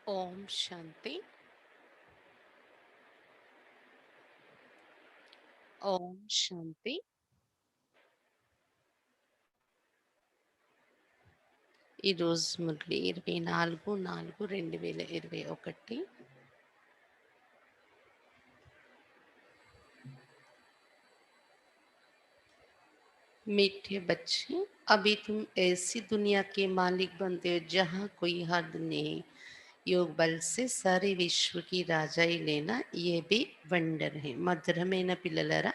ఓం శాంతి. ఓం శాంతి. ఈరోజు మురళి 24/4/2021. मीठे बच्चे, अभी तुम ऐसी दुनिया के मालिक बनते हो जहाँ कोई हद नहीं. योग बल से सारे विश्व की రాజాయి లేనా ఏ బి వండర్ హే. మధురమైన పిల్లలరా,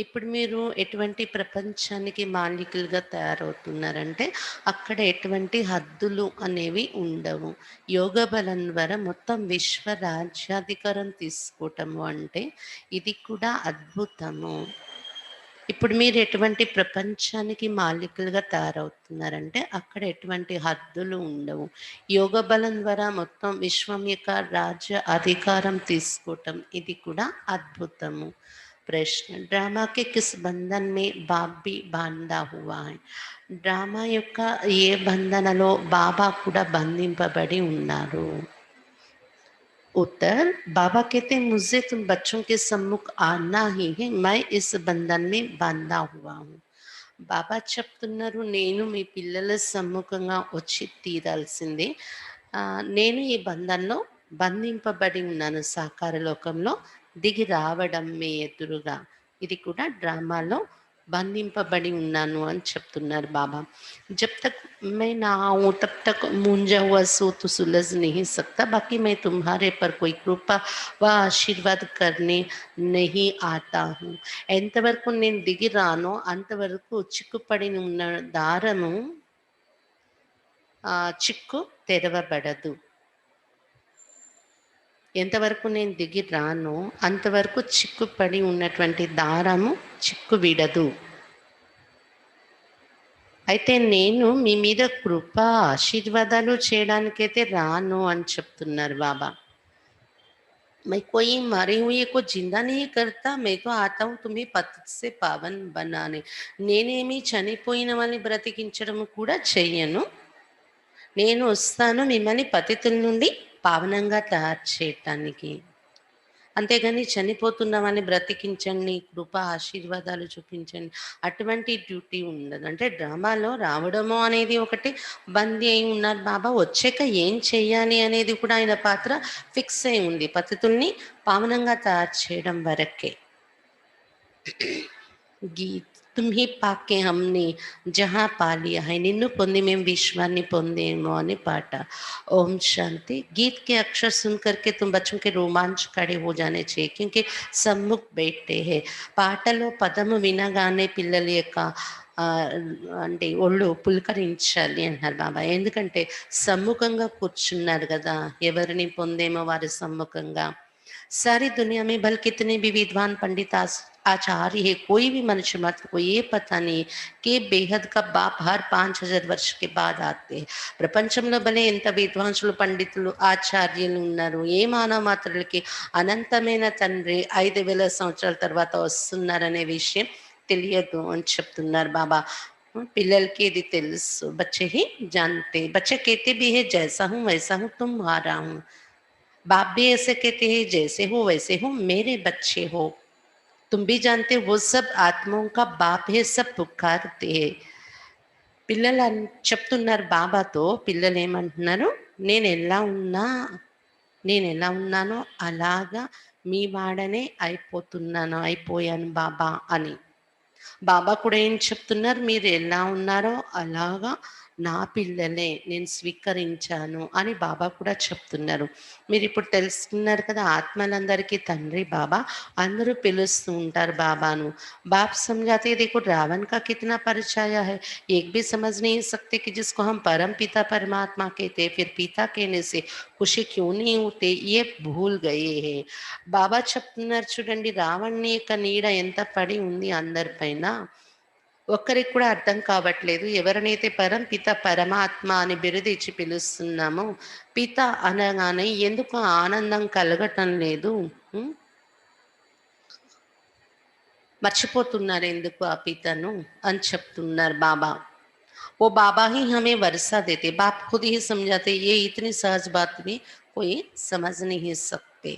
ఇప్పుడు మీరు ఎటువంటి ప్రపంచానికి మాలికులుగా తయారవుతున్నారంటే అక్కడ ఎటువంటి హద్దులు అనేవి ఉండవు. యోగ బలం ద్వారా మొత్తం విశ్వ రాజ్యాధికారం తీసుకోవటము అంటే ఇది కూడా అద్భుతము. ఇప్పుడు మీరు ఎటువంటి ప్రపంచానికి మాలికులుగా తయారవుతున్నారంటే అక్కడ ఎటువంటి హద్దులు ఉండవు. యోగ బలం ద్వారా మొత్తం విశ్వం యొక్క రాజ్య అధికారం తీసుకోవటం ఇది కూడా అద్భుతము. ప్రశ్న, డ్రామా కే కిస్ బంధన్ మే బాప్ భీ బాంధా హువా హై? డ్రామా యొక్క ఏ బంధనలో బాబా కూడా బంధింపబడి ఉన్నారు? उत्तर, बाबा कहते हैं मुझे तुम बच्चों के सम्मुख आना ही है, मैं इस బంధన్ में बांधा हुआ हूँ. బాబా చెప్తున్నారు, నేను మీ పిల్లల సమ్ముఖంగా వచ్చి తీరాల్సిందే. నేను ఈ బంధంలో బంధింపబడి ఉన్నాను. సాకార లోకంలో దిగి రావడం మీ ఎదురుగా ఇది కూడా డ్రామాలో బంధింపబడి ఉన్నాను అని చెప్తున్నారు బాబా. जब तक मैं ना आऊँ तब तक मूंझा हुआ सो तो सुलझ नहीं सकता. बाकी मैं तुम्हारे पर कोई कृपा व आशीर्वाद करने नहीं आता हूँ. ఎంతవరకు నేను దిగి రానో అంతవరకు చిక్కుపడి ఉన్న దారము చిక్కు తెరవబడదు. ఎంతవరకు నేను దిగి రానో అంతవరకు చిక్కుపడి ఉన్నటువంటి దారము చిక్కు విడదు. అయితే నేను మీ మీద కృప ఆశీర్వాదాలు చేయడానికైతే రాను అని చెప్తున్నారు బాబా. मैं कोई मरे हुए को जिंदा नहीं करता, मैं तो आता हूँ तुम्हें पतित से पावन बनाने. నేనేమి చనిపోయిన వాళ్ళని బ్రతికించడం కూడా చెయ్యను. నేను వస్తాను మిమ్మల్ని పతితుల నుండి పావనంగా తయారు చేయటానికి. అంతేగాని చనిపోతున్న వాళ్ళని బ్రతికించండి, కృప ఆశీర్వాదాలు చూపించండి అటువంటి డ్యూటీ ఉండదు. అంటే డ్రామాలో రావడము అనేది ఒకటి, బందీ అయి ఉన్నారు బాబా. వచ్చాక ఏం చెయ్యాలి అనేది కూడా ఆయన పాత్ర ఫిక్స్ అయి ఉంది. పతితుల్ని పావనంగా తయారు చేయడం వరకే. గీత్, తుమ్హి పాకే హమ్ని జహా పాలియా హై, నిన్ను పొంది మేము విశ్వాన్ని పొందేమో అని పాట. ओम शांति. गीत के अक्षर सुन करके तुम बच्चों के रोमांच खड़े हो जाने चाहिए, क्योंकि सम्मुख बैठे हैं. పాటలో పదము వినగానే పిల్లల యొక్క అంటే ఒళ్ళు పులకరించాలి అంటున్నారు బాబా. ఎందుకంటే సమ్ముఖంగా కూర్చున్నారు కదా, ఎవరిని పొందేమో వారి సమ్ముఖంగా. सारी दुनिया में भल कितने भी विद्वान पंडित आचार्य है, कोई भी मनुष्य मत को ये पता नहीं कि बेहद का बाप हर 5000 वर्ष के बाद आते हैं. ప్రపంచంలో భలే ఎంత విద్వాంసులు పండితులు ఆచార్యులు ఉన్నారు, ఏ మానవ మాత్రులకి అనంతమైన తండ్రి 5000 సంవత్సరాల తర్వాత వస్తున్నారనే విషయం తెలియదు అని చెప్తున్నారు బాబా. పిల్లలకి ఇది తెలుసు, బచ్చే హీ జాన్తే. బచ్చే कहते भी है जैसा हूँ वैसा हूँ तुम्हारा हूँ. बाप भी ऐसे कहते हैं जैसे हो वैसे हो मेरे बच्चे हो. तुम भी जानते हो वो सब आत्माओं का बाप है, सब पुकारते हैं. పిల్లలు చెప్తున్నారు బాబాతో. పిల్లలు ఏమంటున్నారు, నేను ఎలా ఉన్నా నేను ఎలా ఉన్నానో అలాగా మీ వాడనే అయిపోయాను బాబా అని. బాబా కూడా ఏం చెప్తున్నారు, మీరు ఎలా ఉన్నారో అలాగా నా పిల్లలే నేను స్వీకరించాను అని బాబా కూడా చెప్తున్నారు. మీరు ఇప్పుడు తెలుసుకున్నారు కదా, ఆత్మలందరికీ తండ్రి బాబా, అందరూ పిలుస్తూ ఉంటారు బాబాను. बाप समझाते हैं, देखो रावण का कितना परिचय है, एक भी समझ नहीं सकते कि जिसको हम परम पिता परमात्मा कहते फिर पिता कहने से खुशी क्यों नहीं होते, ये भूल गए हैं. బాబా చెప్తున్నారు చూడండి, రావణ్ణి యొక్క నీడ ఎంత పడి ఉంది అందరిపైన, ఒక్కరికి కూడా అర్థం కావట్లేదు. ఎవరినైతే పరం పిత పరమాత్మ అని బిరుదిచ్చి పిలుస్తున్నామో, పిత అనగానే ఎందుకు ఆనందం కలగటం లేదు, మర్చిపోతున్నారు ఎందుకు ఆ పితను అని చెప్తున్నారు బాబా. वो बाबा ही हमें वर्षा देते. बाप खुद ही समझाते ये इतनी सहज बात में कोई समझ नहीं सकते.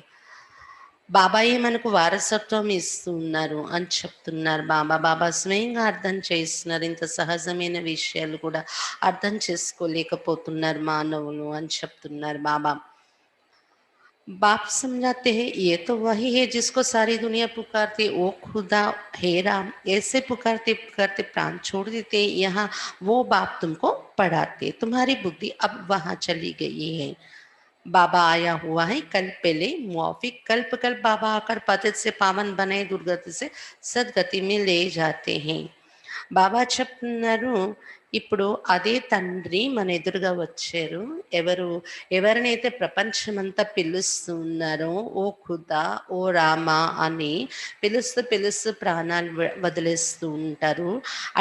బాబాయే మనకు వారసత్వం ఇస్తున్నారు అని చెప్తున్నారు బాబా. బాబా స్వయంగా అర్థం చేస్తున్నారు. ఇంత సహజమైన విషయాలు కూడా అర్థం చేసుకోలేకపోతున్నారు మానవులు అని చెప్తున్నారు బాబా. बाप समझाते हैं ये तो वही है जिसको सारी दुनिया पुकारती, ओ खुदा हे राम, ऐसे पुकारते पुकारते प्राण छोड़ देते. यहाँ वो बाप तुमको पढ़ाते, तुम्हारी बुद्धि अब वहां चली गई है. बाबा आया हुआ है कल पहले मुआफिक, कल्प कल्प बाबा आकर पतित से पावन बने दुर्गति से सदगति में ले जाते हैं. బాబా చెప్తున్నారు, ఇప్పుడు అదే తండ్రి మన ఎదురుగా వచ్చారు. ఎవరు ఎవరినైతే ప్రపంచమంతా పిలుస్తూ ఉన్నారో, ఓ ఖుదా, ఓ రామా అని పిలుస్తూ పిలుస్తూ ప్రాణాలు వదిలేస్తూ ఉంటారు.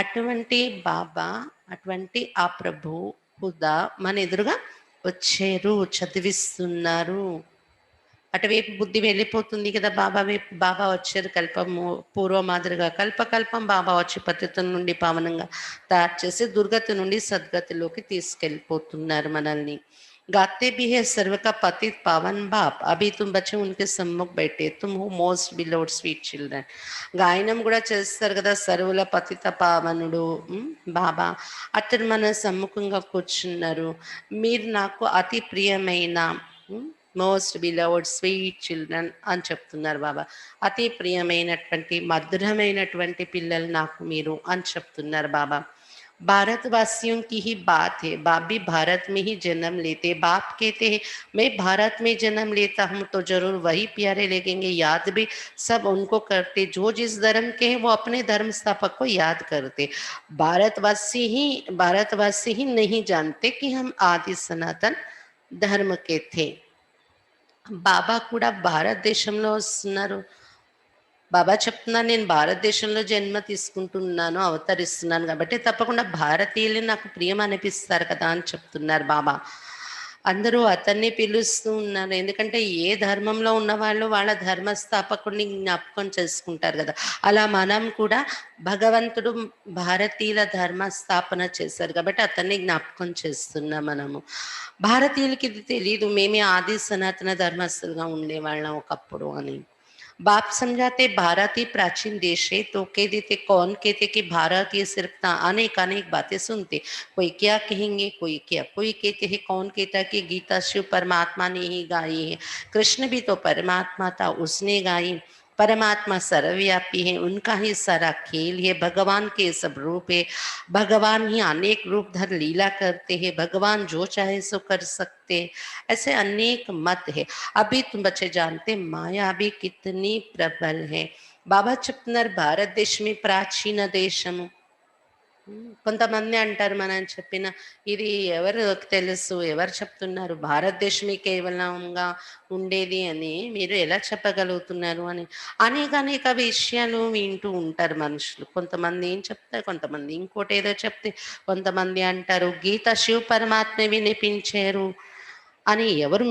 అటువంటి బాబా, అటువంటి ఆ ప్రభు ఖుదా మన ఎదురుగా వచ్చారు, చదివిస్తున్నారు. అటువైపు బుద్ధి వెళ్ళిపోతుంది కదా బాబా వైపు. బాబా వచ్చారు కల్పము పూర్వ మాదిరిగా కల్పకల్పం బాబా వచ్చి పతితం నుండి పావనంగా తయారు చేసి దుర్గతి నుండి సద్గతిలోకి తీసుకెళ్ళిపోతున్నారు మనల్ని. गाते भी है सर्व का पतित पावन बाप, अभी तुम बच्चे उनके सम्मुख बैठे, तुम हो మోస్ట్ బిలోడ్ స్వీట్ చిల్డ్రన్. గాయనం కూడా చేస్తారు కదా, సర్వుల పతిత పావనుడు బాబా అతడు మన సమ్ముఖంగా కూర్చున్నారు. మీరు నాకు అతి ప్రియమైన మోస్ట్ బిలవర్డ్ స్వీట్ చిల్డ్రన్ అని చెప్తున్నారు బాబా. అతి ప్రియమైనటువంటి మధురమైనటువంటి పిల్లలు నాకు మీరు అని చెప్తున్నారు బాబా. भारतवासियों की ही बात है, बाप भी भारत में ही जन्म लेते. बाप कहते हैं मैं भारत में जन्म लेता हूँ तो जरूर वही प्यारे लगेंगे. याद भी सब उनको करते जो जिस धर्म के हैं, वो अपने धर्म स्थापक को याद करते. भारतवासी ही नहीं जानते कि हम आदि सनातन धर्म के थे. బాబా కూడా భారతదేశంలో వస్తున్నారు. బాబా చెప్తున్నారు, నేను భారతదేశంలో జన్మ తీసుకుంటున్నాను, అవతరిస్తున్నాను కాబట్టి తప్పకుండా భారతీయులు నాకు ప్రియం అనిపిస్తారు కదా అని చెప్తున్నారు బాబా. అందరూ అతన్ని పిలుస్తూ ఉన్నారు. ఎందుకంటే ఏ ధర్మంలో ఉన్నవాళ్ళు వాళ్ళ ధర్మస్థాపకుడిని జ్ఞాపకం చేసుకుంటారు కదా. అలా మనం కూడా భగవంతుడు భారతీయుల ధర్మస్థాపన చేశారు కాబట్టి అతన్ని జ్ఞాపకం చేస్తున్నాం మనము. భారతీయులకి ఇది తెలీదు, మేమే ఆది సనాతన ధర్మస్థులుగా ఉండేవాళ్ళం ఒకప్పుడు అని. बाप समझाते भारत ही प्राचीन देश है, तो कह देते कौन कहते कि भारत ये सिर्फ अनेक अनेक बातें सुनते. कोई क्या कहेंगे, कोई क्या, कोई कहते हैं कौन कहता कि गीता शिव परमात्मा ने ही गाई है. कृष्ण भी तो परमात्मा था, उसने गाई. परमात्मा सर्वव्यापी है, उनका ही सारा खेल है. भगवान के सब रूप है, भगवान ही अनेक रूप धर लीला करते हैं. भगवान जो चाहे सो कर सकते. ऐसे अनेक मत है. अभी तुम बच्चे जानते माया अभी कितनी प्रबल है. బాబా చెప్తున్నారు భారతదేశమే ప్రాచీన దేశము. కొంతమంది అంటారు మనం చెప్పిన ఇది ఎవరు తెలుసు, ఎవరు చెప్తున్నారు భారతదేశమే కేవలంగా ఉండేది అని మీరు ఎలా చెప్పగలుగుతున్నారు అని. అనేక అనేక విషయాలు వింటూ ఉంటారు మనుషులు. కొంతమంది ఏం చెప్తారు, కొంతమంది ఇంకోటి ఏదో చెప్తే, కొంతమంది అంటారు గీత శివ పరమాత్మ వినిపించారు అని. ఎవరు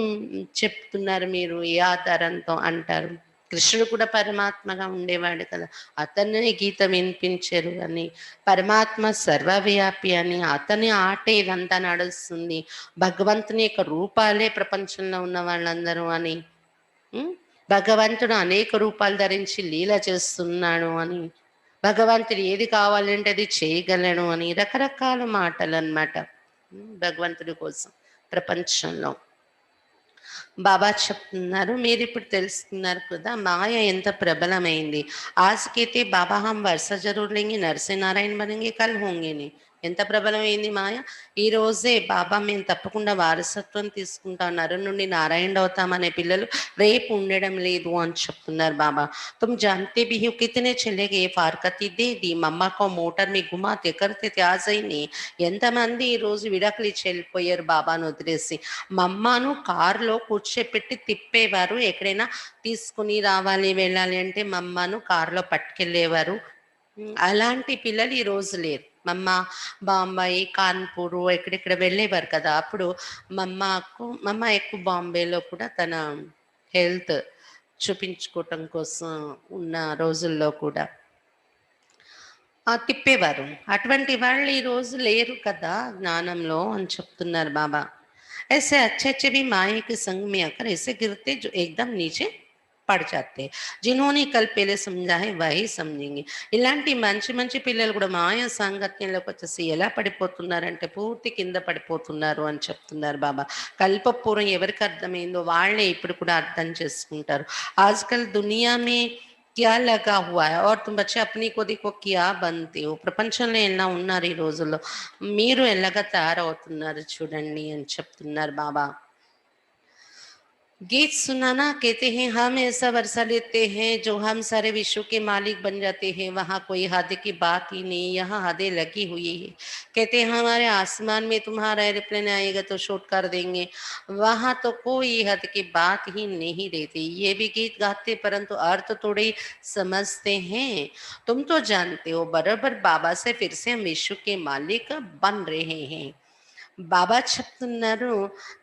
చెప్తున్నారు, మీరు ఏ ఆధారంతో అంటారు? కృష్ణుడు కూడా పరమాత్మగా ఉండేవాడు కదా, అతన్ని గీత వినిపించారు అని. పరమాత్మ సర్వవ్యాపి అని, అతని ఆటే ఇదంతా నడుస్తుంది. భగవంతుని యొక్క రూపాలే ప్రపంచంలో ఉన్న వాళ్ళందరూ అని. భగవంతుడు అనేక రూపాలు ధరించి లీల చేస్తున్నాడు అని. భగవంతుడు ఏది కావాలంటే అది చేయగలను అని రకరకాల మాటలు అన్నమాట భగవంతుడి కోసం ప్రపంచంలో. బాబా చెప్తున్నారు, మీరు ఇప్పుడు తెలుసుకున్నారు కదా మాయ ఎంత ప్రబలమైంది. ఆజ్కైతే బాబా హం వర్ష జరూర్ లేంగి నరసింహ నారాయణ బనంగి కల్ హోంగిని. ఎంత ప్రబలమైంది మాయ. ఈ రోజే బాబా మేము తప్పకుండా వారసత్వం తీసుకుంటాం, నరు నుండి నారాయణ అవుతామనే పిల్లలు రేపు ఉండడం లేదు అని చెప్తున్నారు బాబా. తుమ్ జాంతే भी हो कितने चले गए फारकती दे दी मम्मा को मोटर में घुमाते करते थे आज ही नहीं. ఎంతమంది ఈ రోజు విడాకులు ఇచ్చి వెళ్ళిపోయారు బాబాను వదిలేసి. మమ్మను కారులో కూర్చోపెట్టి తిప్పేవారు, ఎక్కడైనా తీసుకుని రావాలి వెళ్ళాలి అంటే మమ్మను కారులో పట్టుకెళ్ళేవారు. అలాంటి పిల్లలు ఈ రోజు లేరు. మమ్మ బాంబాయి కాన్పూర్ ఎక్కడెక్కడ వెళ్ళేవారు కదా. అప్పుడు మమ్మ ఎక్కువ బాంబేలో కూడా తన హెల్త్ చూపించుకోవటం కోసం ఉన్న రోజుల్లో కూడా తిప్పేవారు. అటువంటి వాళ్ళు ఈ రోజు లేరు కదా జ్ఞానంలో అని చెప్తున్నారు బాబా. ऐसे अच्छे-अच्छे भी माया के संग में आकर ऐसे गिरते जो एकदम नीचे పड़ जाते. जिन्होंने कल पहले समझा है वही समझेंगे. ఇలాంటి మంచి మంచి పిల్లలు కూడా మాయ సాంగత్యంలోకొచ్చేసి ఎలా పడిపోతున్నారంటే పూర్తి కింద పడిపోతున్నారు అని చెప్తున్నారు బాబా. కల్పపూర్వం ఎవరికి అర్థమైందో వాళ్ళే ఇప్పుడు కూడా అర్థం చేసుకుంటారు. आजकल दुनिया में क्या लगा हुआ है और तुम बच्चे अपनी को देखो क्या बनते हो ప్రపంచంలో ఎలా ఉన్నారు ఈ రోజుల్లో మీరు ఎలాగా తయారవుతున్నారు చూడండి అని చెప్తున్నారు బాబా. गीत सुनाना कहते हैं हम ऐसा वर्षा लेते हैं जो हम सारे विश्व के मालिक बन जाते हैं वहाँ कोई हद की बात ही नहीं यहाँ हदें लगी हुई है कहते हैं हमारे आसमान में तुम्हारा एरोप्लेन आएगा तो शूट कर देंगे वहाँ तो कोई हद की बात ही नहीं रहती ये भी गीत गाते परंतु अर्थ थोड़े ही समझते हैं तुम तो जानते हो बराबर बाबा से फिर से हम विश्व के मालिक बन रहे हैं బాబా చెప్తున్నారు,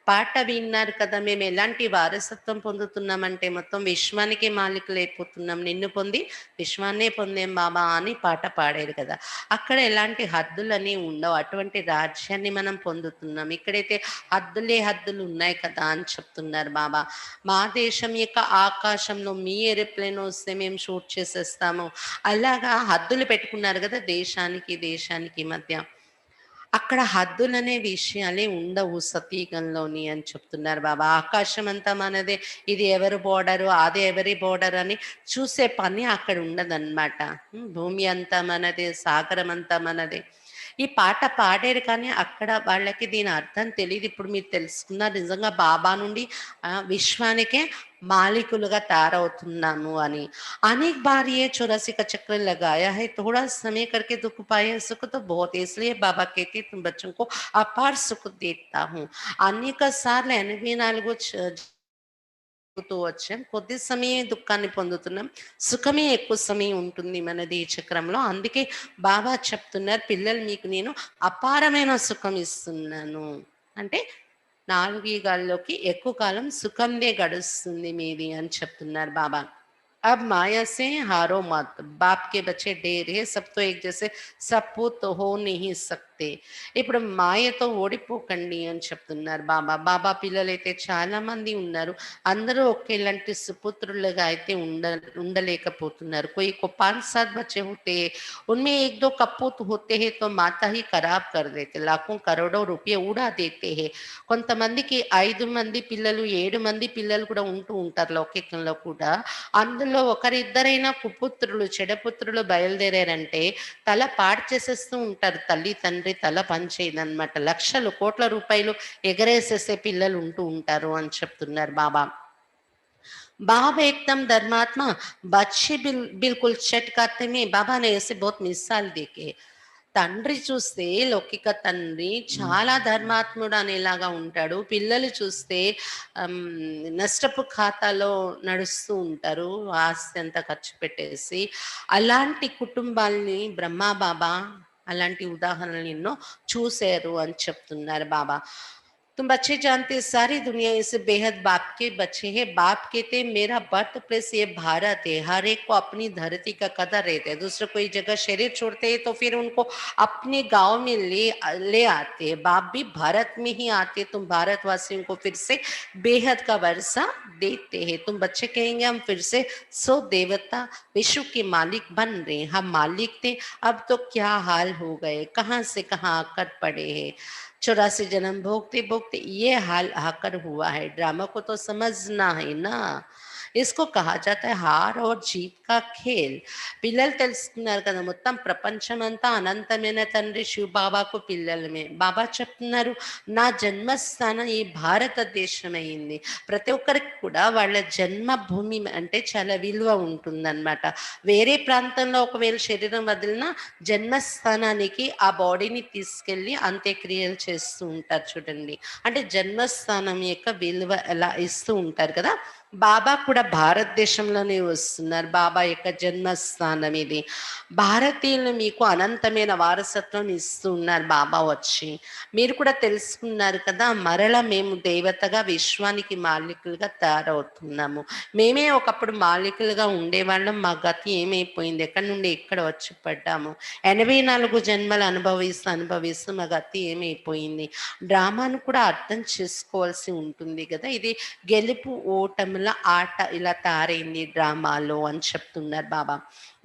పాట విన్నారు కదా! మేమెలాంటి వారసత్వం పొందుతున్నామంటే, మొత్తం విశ్వానికే మాలికులైపోతున్నాం. నిన్ను పొంది విశ్వాన్నే పొందాం బాబా అని పాట పాడారు కదా! అక్కడ ఎలాంటి హద్దులని ఉండవు. అటువంటి రాజ్యాన్ని మనం పొందుతున్నాం. ఇక్కడైతే హద్దులే హద్దులు ఉన్నాయి కదా అని చెప్తున్నారు బాబా. మా దేశం యొక్క ఆకాశంలో మీ ఏరోప్లేన్ వస్తే మేము షూట్ చేసేస్తాము. అలాగా హద్దులు పెట్టుకున్నారు కదా దేశానికి, దేశానికి మధ్య. అక్కడ హద్దులనే విషయాలే ఉండవు సతీగంలోని అని చెప్తున్నారు బాబా. ఆకాశమంతా మనదే, ఇది ఎవరి బోర్డరు, అది ఎవరి బోర్డర్ అని చూసే పని అక్కడ ఉండదనమాట. భూమి అంతా మనదే, సాగరం అంతా మనదే. ఈ పాట పాడారు కానీ అక్కడ వాళ్ళకి దీని అర్థం తెలీదు. ఇప్పుడు మీరు తెలుసుకున్నారు నిజంగా బాబా నుండి విశ్వానికే मालिकुलगा तैयारవుతున్నాము అని. अनेक बार ये 84 का चक्र लगाया है, थोड़ा समय करके दुख पाए सुख तो बहुत है, इसलिए बाबा कहते तुम बच्चों को अपार सुख देता हूँ. అనేక సార్లు 84 చెప్పుతూ వచ్చాం. కొద్ది సమయమే దుఃఖాన్ని పొందుతున్నాం. సుఖమే ఎక్కువ సమయం ఉంటుంది మనది ఈ చక్రంలో. అందుకే బాబా చెప్తున్నారు, పిల్లలు మీకు నేను అపారమైన సుఖం ఇస్తున్నాను. అంటే 4 యుగాల్లోకి ఎక్కువ కాలం సుఖందే గడుస్తుంది మీది అని చెప్తున్నారు బాబా. अब माया से हारो मत, बाप के बच्चे ढेर है, सब तो एक जैसे सपूत हो नहीं सकते. ఇప్పుడు మాయతో ఓడిపోకండి అని చెప్తున్నారు బాబా. బాబా పిల్లలైతే చాలా మంది ఉన్నారు. అందరూ ఒకేలాంటి సుపుత్రులుగా అయితే ఉండలేకపోతున్నారు. कोई को 5-7 बच्चे होते हैं, उनमें 1-2 कपूत होते हैं तो माता ही खराब कर देते, लाखों करोड़ों रुपये उड़ा देते हैं. కొంతమందికి 5 మంది పిల్లలు, 7 మంది పిల్లలు కూడా ఉంటూ ఉంటారు లౌకికంలో కూడా. అందులో ఒకరిద్దరైనా కుపుత్రులు, చెడపుత్రులు బయలుదేరారంటే తల పాడు చేసేస్తూ ఉంటారు. తల్లి, తండ్రి తల పనిచేయదనమాట. లక్షలు, కోట్ల రూపాయలు ఎగరేసేసే పిల్లలు ఉంటూ ఉంటారు అని చెప్తున్నారు బాబా. बाबा एकदम धर्मात्मा, बच्चे बिल्कुल चटकाते में बाबा ने ऐसे बहुत मिसाल देके తండ్రి చూస్తే లౌకిక తండ్రి చాలా ధర్మాత్ముడు అనేలాగా ఉంటాడు. పిల్లలు చూస్తే నష్టపు ఖాతాలో నడుస్తూ ఉంటారు. ఆస్తి అంతా ఖర్చు పెట్టేసి. అలాంటి కుటుంబాల్ని బ్రహ్మ బాబా అలాంటి ఉదాహరణలు ఎన్నో చూశారు అని చెప్తున్నారు బాబా. तुम बच्चे जानते सारी दुनिया इस बेहद बाप के बच्चे हैं. बाप कहते मेरा बर्थ प्लेस ये भारत है. हर एक को अपनी धरती का कदर रहता है. दूसरे कोई जगह शरीर छोड़ते हैं तो फिर उनको अपने गांव में ले आते हैं. बाप भी भारत में ही आते. तुम भारतवासियों को फिर से बेहद का वर्षा देते हैं. तुम बच्चे कहेंगे हम फिर से सो देवता विश्व के मालिक बन रहे हैं. हम मालिक थे, अब तो क्या हाल हो गए, कहाँ से कहाँ आकर पड़े हैं. 84 जन्म भोगते भोगते ये हाल आकर हुआ है. ड्रामा को तो समझना है ना. इसको कहा जाता है हार और जीत का खेल. పిల్లలు తెలుసుకున్నారు కదా, మొత్తం ప్రపంచమంతా అనంతమైన తండ్రి శివ బాబాకు పిల్లలమే. బాబా చెప్తున్నారు నా జన్మస్థానం ఈ భారతదేశం అయింది. ప్రతి ఒక్కరికి కూడా వాళ్ళ జన్మభూమి అంటే చాలా విలువ ఉంటుందన్నమాట. వేరే ప్రాంతంలో ఒకవేళ శరీరం వదిలినా జన్మస్థానానికి ఆ బాడీని తీసుకెళ్ళి అంత్యక్రియలు చేస్తూ ఉంటారు చూడండి. అంటే జన్మస్థానం యొక్క విలువ ఎలా ఇస్తూ ఉంటారు కదా, బాబా కూడా భారతదేశంలోనే వస్తున్నారు. బాబా యొక్క జన్మస్థానం ఇది. భారతీయులు మీకు అనంతమైన వారసత్వం ఇస్తూ ఉన్నారు బాబా వచ్చి. మీరు కూడా తెలుసుకున్నారు కదా! మరల మేము దేవతగా విశ్వానికి మాలికులుగా తయారవుతున్నాము. మేమే ఒకప్పుడు మాలికులుగా ఉండేవాళ్ళం. మా గతి ఏమైపోయింది? ఎక్కడి నుండి ఎక్కడ వచ్చి పడ్డాము? 84 జన్మలు అనుభవిస్తూ, అనుభవిస్తూ మా గతి ఏమైపోయింది? డ్రామాను కూడా అర్థం చేసుకోవాల్సి ఉంటుంది గదా! ఇది గెలుపు ఓటముల ఆట ఇలా తయారైంది డ్రామాలో అని చెప్తున్నారు బాబా.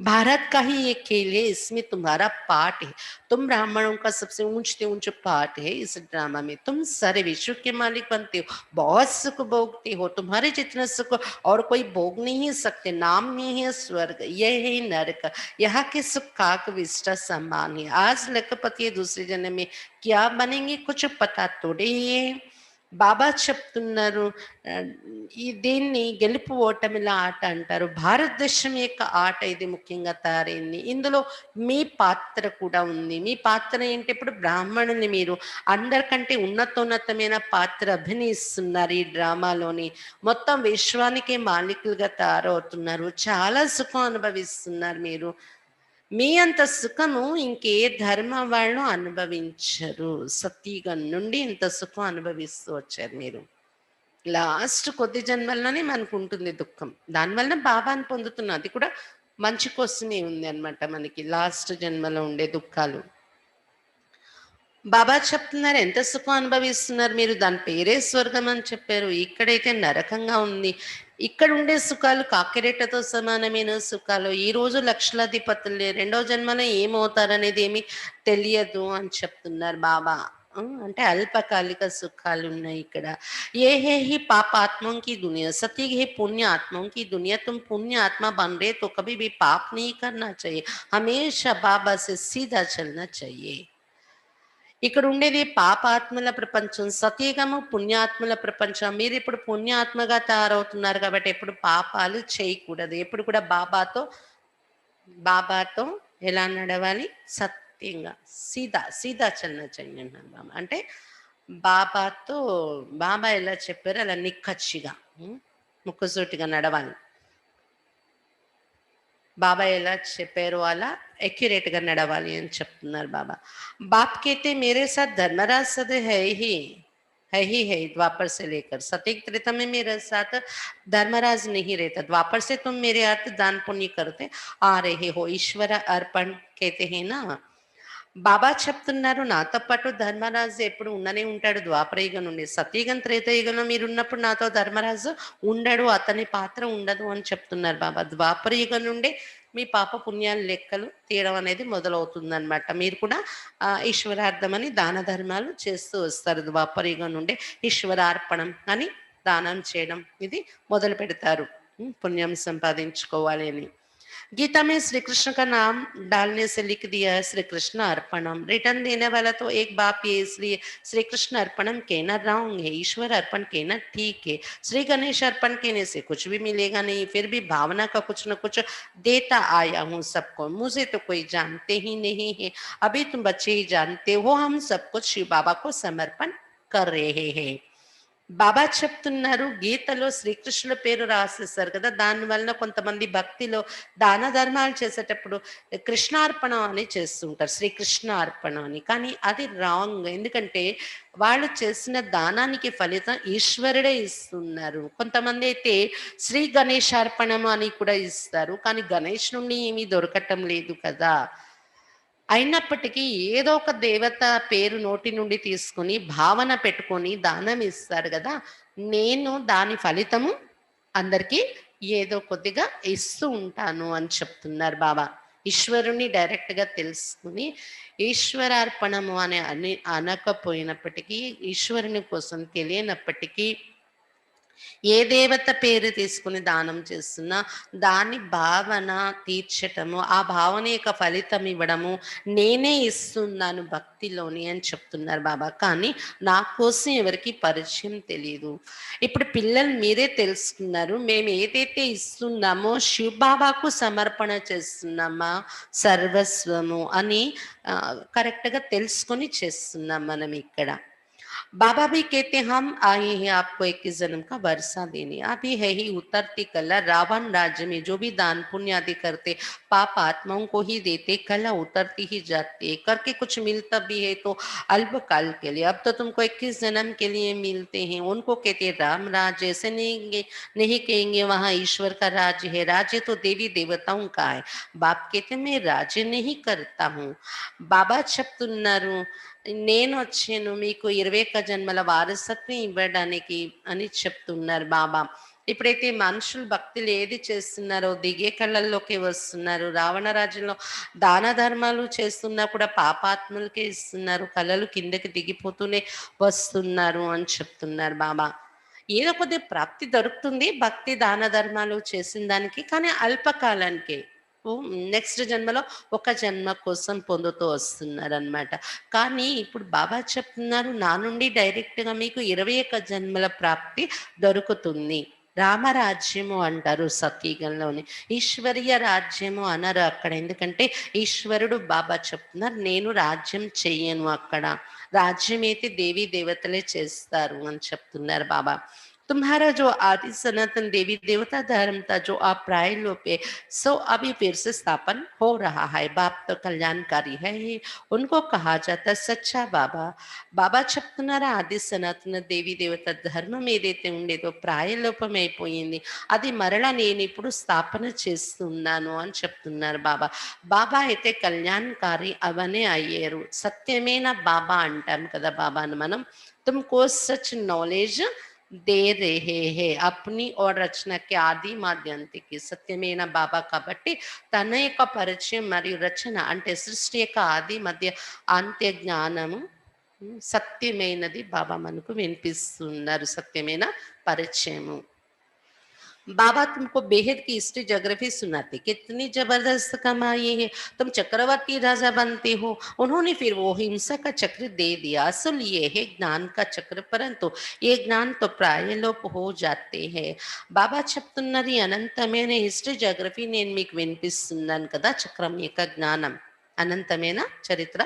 भारत का ही ये खेल है, इसमें तुम्हारा पार्ट है। तुम ब्राह्मणों का सबसे ऊंचते ऊंच पार्ट है इस ड्रामा में। तुम सारे विश्व के मालिक बनते हो, बहुत सुख भोगते हो। तुम्हारे जितना सुख और कोई भोग नहीं सकते। नाम में है स्वर्ग, यह है नरक। यहाँ के सुख काक विष्टा समान है। आज लखपति है, दूसरे जन्म में क्या बनेंगे कुछ पता थोड़े है। బాబా చెప్తున్నారు ఈ దీన్ని గెలుపు ఓటమిల ఆట అంటారు. భారతదేశం యొక్క ఆట ఇది ముఖ్యంగా తయారైంది. ఇందులో మీ పాత్ర కూడా ఉంది. మీ పాత్ర ఏంటి? ఇప్పుడు బ్రాహ్మణుని మీరు అందరికంటే ఉన్నతోన్నతమైన పాత్ర అభినయిస్తున్నారు ఈ డ్రామాలోని. మొత్తం విశ్వానికే మాలికులుగా తయారవుతున్నారు. చాలా సుఖం అనుభవిస్తున్నారు మీరు. మీ అంత సుఖము ఇంకే ధర్మ వాళ్ళు అనుభవించరు. సత్యుగం నుండి ఇంత సుఖం అనుభవిస్తూ వచ్చారు మీరు. లాస్ట్ కొద్ది జన్మల్లోనే మనకు ఉంటుంది దుఃఖం. దానివల్ల బాబాని పొందుతున్నాం. అది కూడా మంచి కోసమే ఉంది అనమాట మనకి లాస్ట్ జన్మలో ఉండే దుఃఖాలు. బాబా చెప్తున్నారు ఎంత సుఖం అనుభవిస్తున్నారు మీరు, దాని పేరే స్వర్గం అని చెప్పారు. ఇక్కడైతే నరకంగా ఉంది. ఇక్కడ ఉండే సుఖాలు కాకిరెట్టతో సమానమైన సుఖాలు. ఈ రోజు లక్షలాధిపతులే, రెండో జన్మలో ఏమవుతారనేది ఏమి తెలియదు అని చెప్తున్నారు బాబా. అంటే అల్పకాలిక సుఖాలు ఉన్నాయి ఇక్కడ. ఏ హే హి పాప ఆత్మों की दुनिया, सती है पुण्य आत्माओं की दुनिया। तुम पुण्य आत्मा बन रहे तो कभी भी पाप नहीं करना चाहिए, हमेशा बाबा से सीधा चलना चाहिए। ఇక్కడ ఉండేది పాపాత్మల ప్రపంచం, సతీగము పుణ్యాత్మల ప్రపంచం. మీరు ఇప్పుడు పుణ్యాత్మగా తయారవుతున్నారు కాబట్టి ఎప్పుడు పాపాలు చేయకూడదు. ఎప్పుడు కూడా బాబాతో బాబాతో ఎలా నడవాలి? సత్యంగా, సీదా సీదా చలన చెయ్యి అన్నారు బాబా. అంటే బాబాతో బాబా ఎలా చెప్పారో అలా నిక్కచ్చిగా ముక్కుసూటిగా నడవాలి. బాబా ఎలా చెప్పారో అలా एक्यूरेटగా నడవాలి అని చెప్తున్నారు బాబా. बाप कहते मेरे साथ धर्मराज सदा है ही द्वापर से लेकर सतयुग त्रेता में मेरे साथ धर्मराज नहीं रहता। द्वापर से तुम मेरे अर्थ दान पुण्य करते आ रहे हो, ईश्वर अर्पण कहते हैं ना। బాబా చెప్తున్నారు నాతో పాటు ధర్మరాజు ఎప్పుడు ఉండనే ఉంటాడు ద్వాపరయుగం నుండి. సతయుగం త్రేతయుగంలో మీరు ఉన్నప్పుడు నాతో ధర్మరాజు ఉండడు, అతని పాత్ర ఉండదు అని చెప్తున్నారు బాబా. ద్వాపరయుగం నుండి మీ పాప పుణ్యాల లెక్కలు తీయడం అనేది మొదలవుతుందన్నమాట. మీరు కూడా ఈశ్వరార్థమని దాన ధర్మాలు చేస్తూ వస్తారు. ద్వాపరయుగం నుండి ఈశ్వరార్పణం అని దానం చేయడం ఇది మొదలు పెడతారు, పుణ్యం సంపాదించుకోవాలి అని. गीता में श्री कृष्ण का नाम डालने से लिख दिया है श्री कृष्ण अर्पणम। रिटर्न देने वाला तो एक बाप है, इसलिए श्री कृष्ण अर्पणम कहना रॉन्ग है, ईश्वर अर्पण कहना ठीक है। श्री गणेश अर्पण कहने से कुछ भी मिलेगा नहीं, फिर भी भावना का कुछ न कुछ देता आया हूँ सबको। मुझे तो कोई जानते ही नहीं है, अभी तुम बच्चे ही जानते हो। हम सब कुछ शिव बाबा को समर्पण कर रहे हैं। బాబా చెప్తున్నారు గీతలో శ్రీకృష్ణుల పేరు రాసేస్తారు కదా, దానివల్ల కొంతమంది భక్తిలో దాన ధర్మాలు చేసేటప్పుడు కృష్ణార్పణం అని చేస్తుంటారు, శ్రీకృష్ణ అర్పణం అని. కానీ అది రాంగ్. ఎందుకంటే వాళ్ళు చేసిన దానానికి ఫలితం ఈశ్వరుడే ఇస్తున్నారు. కొంతమంది అయితే శ్రీ గణేశార్పణం అని కూడా ఇస్తారు, కానీ గణేష్ నుండి ఏమీ దొరకటం లేదు కదా. అయినప్పటికీ ఏదో ఒక దేవత పేరు నోటి నుండి తీసుకొని భావన పెట్టుకొని దానం ఇస్తారు కదా. నేను దాని ఫలితము అందరికీ ఏదో కొద్దిగా ఇస్తూ ఉంటాను అని చెప్తున్నారు బాబా. ఈశ్వరుని డైరెక్ట్గా తెలుసుకుని ఈశ్వరార్పణము అని అనకపోయినప్పటికీ, ఈశ్వరుని కోసం తెలియనప్పటికీ ఏ దేవత పేరు తీసుకుని దానం చేస్తున్నా దాని భావన తీర్చటము, ఆ భావన యొక్క ఫలితం ఇవ్వడము నేనే ఇస్తున్నాను భక్తిలోని అని చెప్తున్నారు బాబా. కానీ నా కోసం ఎవరికి పరిచయం తెలియదు. ఇప్పుడు పిల్లలు మీరే తెలుసుకున్నారు, మేము ఏదైతే ఇస్తున్నామో శివ బాబాకు సమర్పణ చేస్తున్నామా సర్వస్వము అని కరెక్ట్గా తెలుసుకొని చేస్తున్నాం మనం ఇక్కడ. बाबा भी कहते हम आए हैं आपको 21 जन्म का वर्षा देने। अभी है ही उतरती कला, रावण राज्य में जो भी दान पुण्य आदि करते पाप आत्माओं को ही देते, कला उतरती ही जाती है। करके कुछ मिलता भी है तो अल्पकाल के लिए। अब तो तुमको 21 जन्म के लिए मिलते हैं। उनको कहते राम राज्य, ऐसे नहीं कहेंगे वहां ईश्वर का राज्य है। राज्य तो देवी देवताओं का है। बाप कहते मैं राज्य नहीं करता हूँ, బాబా చెప్తున్నారు, నేనొచ్చాను మీకు 21 జన్మల వారసత్వం ఇవ్వడానికి అని చెప్తున్నారు బాబా. ఇప్పుడైతే మనుషులు భక్తులు ఏది చేస్తున్నారో దిగే కళల్లోకి వస్తున్నారు. రావణ రాజ్యంలో దాన ధర్మాలు చేస్తున్నా కూడా పాపాత్ములకే ఇస్తున్నారు. కళలు కిందకి దిగిపోతూనే వస్తున్నారు అని చెప్తున్నారు బాబా. ఏదో కొద్ది ప్రాప్తి దొరుకుతుంది భక్తి దాన ధర్మాలు చేసిన దానికి, కానీ అల్పకాలానికే. నెక్స్ట్ జన్మలో ఒక జన్మ కోసం పొందుతూ వస్తున్నారనమాట. కానీ ఇప్పుడు బాబా చెప్తున్నారు నా నుండి డైరెక్ట్‌గా మీకు 21 జన్మల ప్రాప్తి దొరుకుతుంది. రామరాజ్యము అంటారు సత్యయుగంలోని. ఈశ్వరీయ రాజ్యము అనరు అక్కడ. ఎందుకంటే ఈశ్వరుడు బాబా చెప్తున్నారు నేను రాజ్యం చెయ్యను అక్కడ. రాజ్యం అయితే దేవీ దేవతలే చేస్తారు అని చెప్తున్నారు బాబా. तुम्हारा जो आदि सनातन देवी देवता धर्म था जो आप प्राय लोप है, सो अभी फिर से स्थापन हो रहा है। बाप तो कल्याणकारी है ही, उनको कहा जाता है सच्चा बाबा. బాబా చెప్తున్నారు ఆది సనాతన దేవి దేవత ధర్మం ఏదైతే ఉండేదో ప్రాయలోపమైపోయింది, అది మరలా నేను ఇప్పుడు స్థాపన చేస్తున్నాను అని చెప్తున్నారు బాబా. బాబా అయితే కళ్యాణకారి అవనే అయ్యారు. సత్యమైన బాబా అంటాం కదా బాబాను మనం. तुमको सच नॉलेज दे रहे हैं अपनी और రచన కి ఆది మాధ్యంతికి సత్యమైన బాబా కాబట్టి తన యొక్క పరిచయం మరియు రచన అంటే సృష్టి యొక్క ఆది మధ్య అంత్య జ్ఞానము సత్యమైనది బాబా మనకు వినిపిస్తున్నారు. సత్యమైన పరిచయము. बाबा तुमको बेहद की हिस्ट्री ज्योग्राफी सुनाते, कितनी जबरदस्त कमाई है, तुम चक्रवर्ती राजा बनते हो। उन्होंने फिर वो हिंसा का चक्र दे दिया। असल ये है ज्ञान का चक्र, परंतु ये ज्ञान तो प्रायलोप हो जाते हैं. బాబా చెప్తున్నది అనంతమైన హిస్టరీ జోగ్రఫీ నేను మీకు వినిపిస్తున్నాను కదా. చక్రం యొక్క జ్ఞానం అనంతమైన చరిత్ర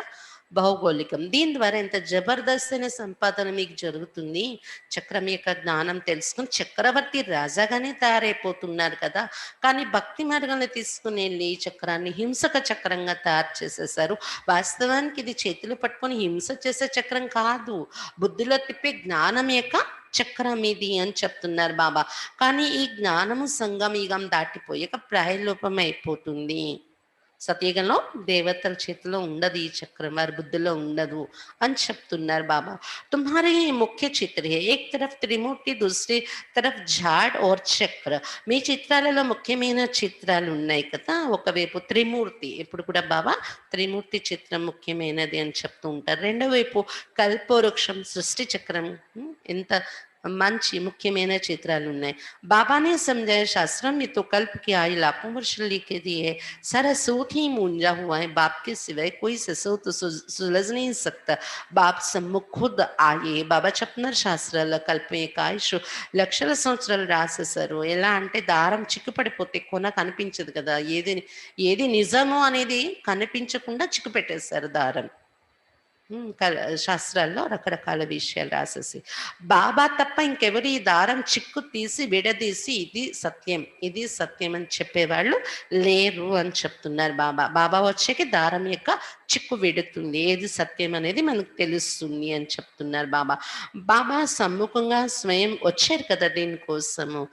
భౌగోళికం. దీని ద్వారా ఎంత జబర్దస్త్ అయిన సంపాదన మీకు జరుగుతుంది. చక్రం యొక్క జ్ఞానం తెలుసుకుని చక్రవర్తి రాజాగానే తయారైపోతున్నారు కదా. కానీ భక్తి మార్గంలో తీసుకుని వెళ్ళి ఈ చక్రాన్ని హింసక చక్రంగా తయారు చేసేసారు. వాస్తవానికి ఇది చేతులు పట్టుకొని హింస చేసే చక్రం కాదు, బుద్ధిలో తిప్పే జ్ఞానం యొక్క చక్రం ఇది అని చెప్తున్నారు బాబా. కానీ ఈ జ్ఞానము సంగమయుగం దాటిపోయాక ప్రాయలోపం అయిపోతుంది. సతయుగంలో దేవతల చేతిలో ఉండదు ఈ చక్రం, వారి బుద్ధిలో ఉండదు అని చెప్తున్నారు బాబా. తుమ్హారే ముఖ్య చిత్ర హే, ఏక్ తరఫ్ త్రిమూర్తి దూసరి తరఫ్ ఝాడ్ ఓర్ చక్ర. మీ చిత్రాలలో ముఖ్యమైన చిత్రాలు ఉన్నాయి కదా. ఒకవైపు త్రిమూర్తి, ఎప్పుడు కూడా బాబా త్రిమూర్తి చిత్రం ముఖ్యమైనది అని చెప్తూ ఉంటారు. రెండో వైపు కల్పవృక్షం సృష్టి చక్రం. ఎంత మంచి ముఖ్యమైన చిత్రాలు ఉన్నాయి. बाबा ने समझाया शास्त्र में तो कल्प की आयु लाखों वर्ष लिखे दी है, सारा सूत ही मूंझा हुआ है, बाप के सिवाय कोई ससो तो सुलझ नहीं सकता. बाप सम्मुख खुद आए. బాబా చెప్తున్నారు శాస్త్రాల కల్పం యొక్క ఆయుష్ లక్షల సంవత్సరాలు రాసేసారు. ఎలా అంటే దారం చిక్కుపడిపోతే కొన కనిపించదు కదా. ఏది ఏది నిజమో అనేది కనిపించకుండా చిక్కు పెట్టేశారు దారం. శాస్త్రాల్లో రకరకాల విషయాలు రాసేసి బాబా తప్ప ఇంకెవరు ఈ దారం చిక్కు తీసి విడదీసి ఇది సత్యం ఇది సత్యం అని చెప్పేవాళ్ళు లేరు అని చెప్తున్నారు బాబా. బాబా వచ్చేకి దారం యొక్క చిక్కు విడుతుంది, ఏది సత్యం అనేది మనకు తెలుస్తుంది అని చెప్తున్నారు బాబా. బాబా సమ్ముఖంగా స్వయం వచ్చారు కదా దీనికోసము.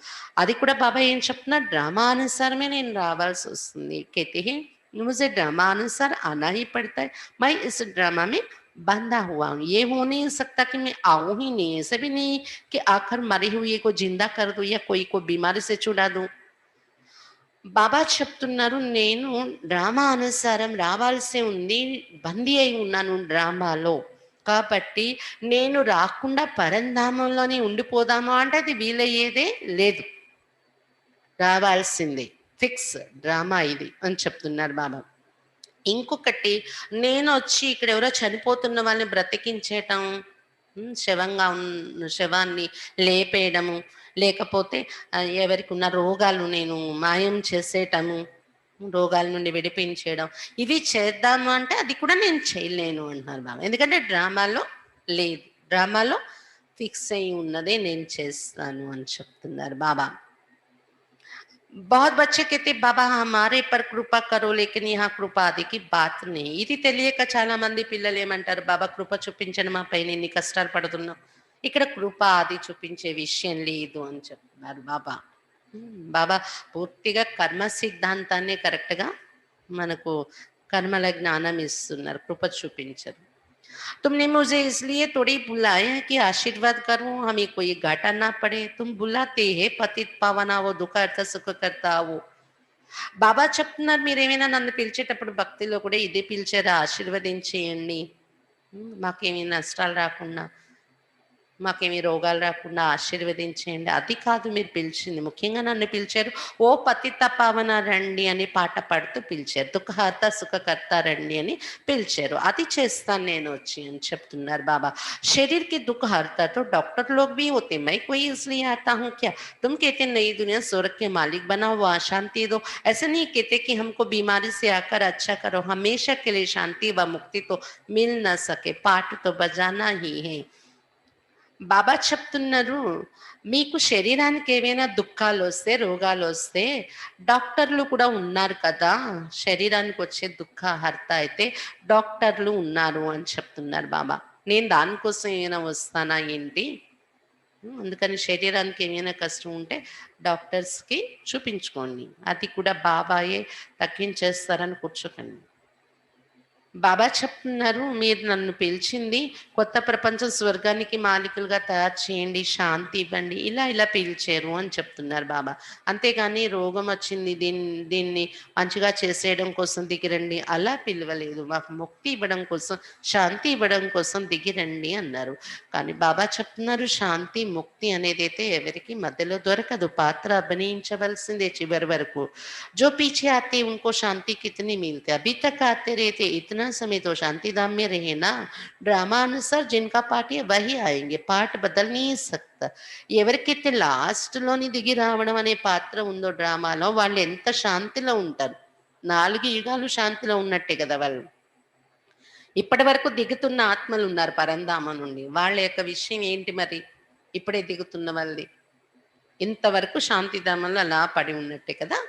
అది కూడా బాబా ఏం చెప్తున్నారు, డ్రామా అనుసారమే నేను రావాల్సి వస్తుంది. कहते हैं मुझे ड्रामा अनुसार आना ही पड़ता है, मैं इस ड्रामा में बंधा हुआ हूं. ये हो नहीं सकता कि मैं आऊं ही नहीं. ऐसे भी नहीं कि आखिर मरे हुए को जिंदा कर दूं या कोई को बीमारी से छुड़ा दूं. బాబా చెప్తున్నారు నేను డ్రామా అనుసారం రావాల్సి ఉంది, బందీ అయి ఉన్నాను డ్రామాలో. కాబట్టి నేను రాకుండా పరంధామంలోనే ఉండిపోదామా అంటే అది వీలయ్యేదే లేదు, రావాల్సిందే. ఫిక్స్ డ్రామా ఇది అని చెప్తున్నారు బాబా. ఇంకొకటి నేను వచ్చి ఇక్కడ ఎవరో చనిపోతున్న వాళ్ళని బ్రతికించేయటం, శవంగా శవాన్ని లేపేయడము, లేకపోతే ఎవరికి ఉన్న రోగాలు నేను మాయం చేసేయటము, రోగాల నుండి విడిపించేయడం, ఇవి చేద్దాము అంటే అది కూడా నేను చేయలేను అంటున్నారు బాబా. ఎందుకంటే డ్రామాలో లేదు. డ్రామాలో ఫిక్స్ అయి ఉన్నదే నేను చేస్తాను అని చెప్తున్నారు బాబా. बहुत बच्चे कहते బాబా हमारे पर कृपा करो लेकिन यहाँ కృప ఆదికి బాత్ नहीं. ఇది తెలియక చాలా మంది పిల్లలు ఏమంటారు, బాబా కృప చూపించండి మా పైన ఎన్ని కష్టాలు పడుతున్నాం, ఇక్కడ కృప ఆది చూపించే విషయం లేదు అని చెప్తున్నారు బాబా. బాబా పూర్తిగా కర్మ సిద్ధాంతాన్ని కరెక్ట్గా మనకు కర్మల జ్ఞానం ఇస్తున్నారు, కృప చూపించరు. तुमने मुझे इसलिए थोड़ी बुलाया है कि आशीर्वाद करूं, हमें कोई घाटा ना पड़े. तुम बुलाते है पतित पावना वो దుఃఖ అర్థ సుఖ కర్తావు. బాబా చెప్తున్నారు, మీరేమైనా నన్ను పిలిచేటప్పుడు భక్తిలో కూడా ఇదే పిలిచారా, ఆశీర్వదించేయండి, మాకేమీ నష్టాలు రాకుండా, మాకేమీ రోగాలు రాకుండా ఆశీర్వదించేయండి, అది కాదు మీరు పిలిచింది. ముఖ్యంగా నన్ను పిలిచారు, ఓ పతిత పావన రండి అని పాట పాడుతూ పిలిచారు, దుఃఖహర్త సుఖకర్త రండి అని పిలిచారు, అది చేస్తాను నేను వచ్చి అని చెప్తున్నారు బాబా. शरीर के दुख हरता तो डॉक्टर लोग भी होते, मैं कोई इसलिए आता हूँ क्या. तुम कहते नई दुनिया स्वर्ग के मालिक बना हुआ शांति दो, ऐसे नहीं कहते कि हमको बीमारी से आकर अच्छा करो, हमेशा के लिए शांति व मुक्ति तो मिल न सके, पाठ तो बजाना ही है. బాబా చెప్తున్నారు, మీకు శరీరానికి ఏవైనా దుఃఖాలు వస్తే రోగాలు వస్తే డాక్టర్లు కూడా ఉన్నారు కదా, శరీరానికి వచ్చే దుఃఖ హర్త అయితే డాక్టర్లు ఉన్నారు అని చెప్తున్నారు బాబా. నేను దానికోసం ఏమైనా వస్తానా ఏంటి, అందుకని శరీరానికి ఏమైనా కష్టం ఉంటే డాక్టర్స్కి చూపించుకోండి, అది కూడా బాబాయే తగ్గించేస్తారని కూర్చోకండి. బాబా చెప్తున్నారు, మీరు నన్ను పిలిచింది కొత్త ప్రపంచం స్వర్గానికి మాలికలుగా తయారు చేయండి, శాంతి ఇవ్వండి, ఇలా ఇలా పిలిచారు అని చెప్తున్నారు బాబా. అంతేగాని రోగం వచ్చింది దీన్ని మంచిగా చేసేయడం కోసం దిగిరండి అలా పిలవలేదు, మాకు ముక్తి ఇవ్వడం కోసం శాంతి ఇవ్వడం కోసం దిగిరండి అన్నారు. కానీ బాబా చెప్తున్నారు, శాంతి ముక్తి అనేది అయితే ఎవరికి మధ్యలో దొరకదు, పాత్ర అభినయించవలసిందే చివరి వరకు. जो पीछे आते उनको शांति कितनी मिलती, अभी तक आते रहते इतना समय तो शांति धाम में रहे ना. ड्रामा अनुसार जिनका पार्ट है वही आएंगे, पार्ट बदल नहीं सकता. ఎవరికైతే లాస్ట్లోని దిగి రావడం అనే పాత్ర ఉందో డ్రామాలో వాళ్ళు ఎంత శాంతిలో ఉంటారు, 4 యుగాలు శాంతిలో ఉన్నట్టే కదా వాళ్ళు. ఇప్పటి వరకు దిగుతున్న ఆత్మలు ఉన్నారు పరంధామ నుండి, వాళ్ళ యొక్క విషయం ఏంటి మరి, ఇప్పుడే దిగుతున్న వాళ్ళది ఇంతవరకు శాంతిధామంలో అలా పడి ఉన్నట్టే కదా,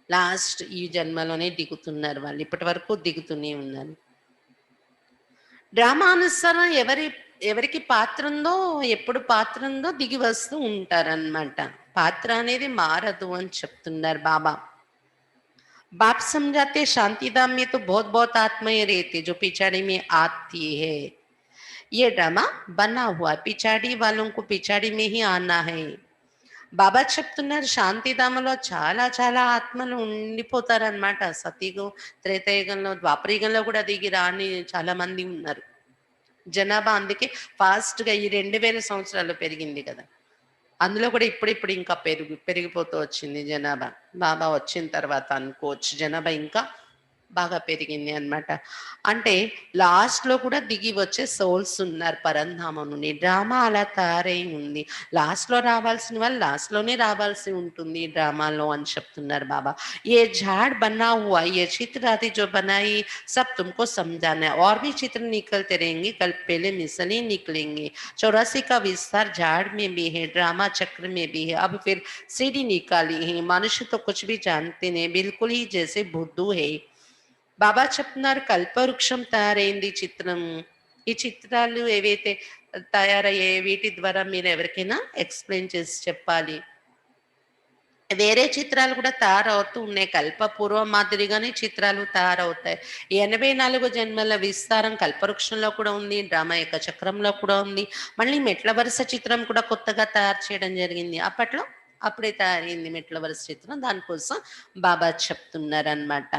లాస్ట్ ఈ జన్మలోనే దిగుతున్నారు వాళ్ళు, ఇప్పటి వరకు దిగుతూనే ఉన్నారు. డ్రామానుసారం ఎవరికి పాత్ర ఉందో ఎప్పుడు పాత్ర ఉందో దిగి వస్తూ ఉంటారనమాట, పాత్ర అనేది మారదు అని చెప్తున్నారు బాబా. बाप समझाते शांतिधाम में तो बहुत बहुत आत्माएं रहती जो पिछाड़ी में आती है, ये ड्रामा बना हुआ, पिछाड़ी वालों को पिछाड़ी में ही आना है. బాబా చెప్తున్నారు, శాంతిధామలో చాలా చాలా ఆత్మలు ఉండిపోతారనమాట, సతీయుగం త్రేతాయుగంలో ద్వాపరయుగంలో కూడా దిగి రాని చాలా మంది ఉన్నారు. జనాభా అందుకే ఫాస్ట్గా ఈ 2000 సంవత్సరాలు పెరిగింది కదా, అందులో కూడా ఇప్పుడిప్పుడు ఇంకా పెరిగిపోతూ వచ్చింది జనాభా. బాబా వచ్చిన తర్వాత అనుకోవచ్చు జనాభా ఇంకా బాగా పెరిగింది అనమాట. అంటే లాస్ట్లో కూడా దిగి వచ్చే సోల్స్ ఉన్నారు పరంధామం నుండి. డ్రామా అలా తయారై ఉంది, లాస్ట్లో రావాల్సిన వాళ్ళు లాస్ట్లోనే రావాల్సి ఉంటుంది డ్రామాలో అని చెప్తున్నారు బాబా. ఏ झाड़ बना हुआ ये चित्र आदि जो बनाई सब तुमको समझाना है, और भी चित्र निकलते रहेंगे, कल पहले मिसल ही निकलेंगे. 84 का विस्तार झाड़ में भी है, ड्रामा चक्र में भी है, अब फिर सीढ़ी निकाली है. मनुष्य तो कुछ भी जानते नहीं, बिल्कुल ही जैसे बुद्धू है. బాబా చెప్తున్నారు, కల్పవృక్షం తయారైంది చిత్రం, ఈ చిత్రాలు ఏవైతే తయారయ్యాయి వీటి ద్వారా మీరు ఎవరికైనా ఎక్స్ప్లెయిన్ చేసి చెప్పాలి. వేరే చిత్రాలు కూడా తయారవుతూ ఉన్నాయి, కల్పపూర్వం మాదిరిగానే చిత్రాలు తయారవుతాయి. 84 జన్మల విస్తారం కల్పవృక్షంలో కూడా ఉంది, డ్రామా యొక్క చక్రంలో కూడా ఉంది, మళ్ళీ మెట్ల వరుస చిత్రం కూడా కొత్తగా తయారు చేయడం జరిగింది. అప్పుడే తయారైంది మెట్ల వరుస చిత్రం, దానికోసం బాబా చెప్తున్నారనమాట.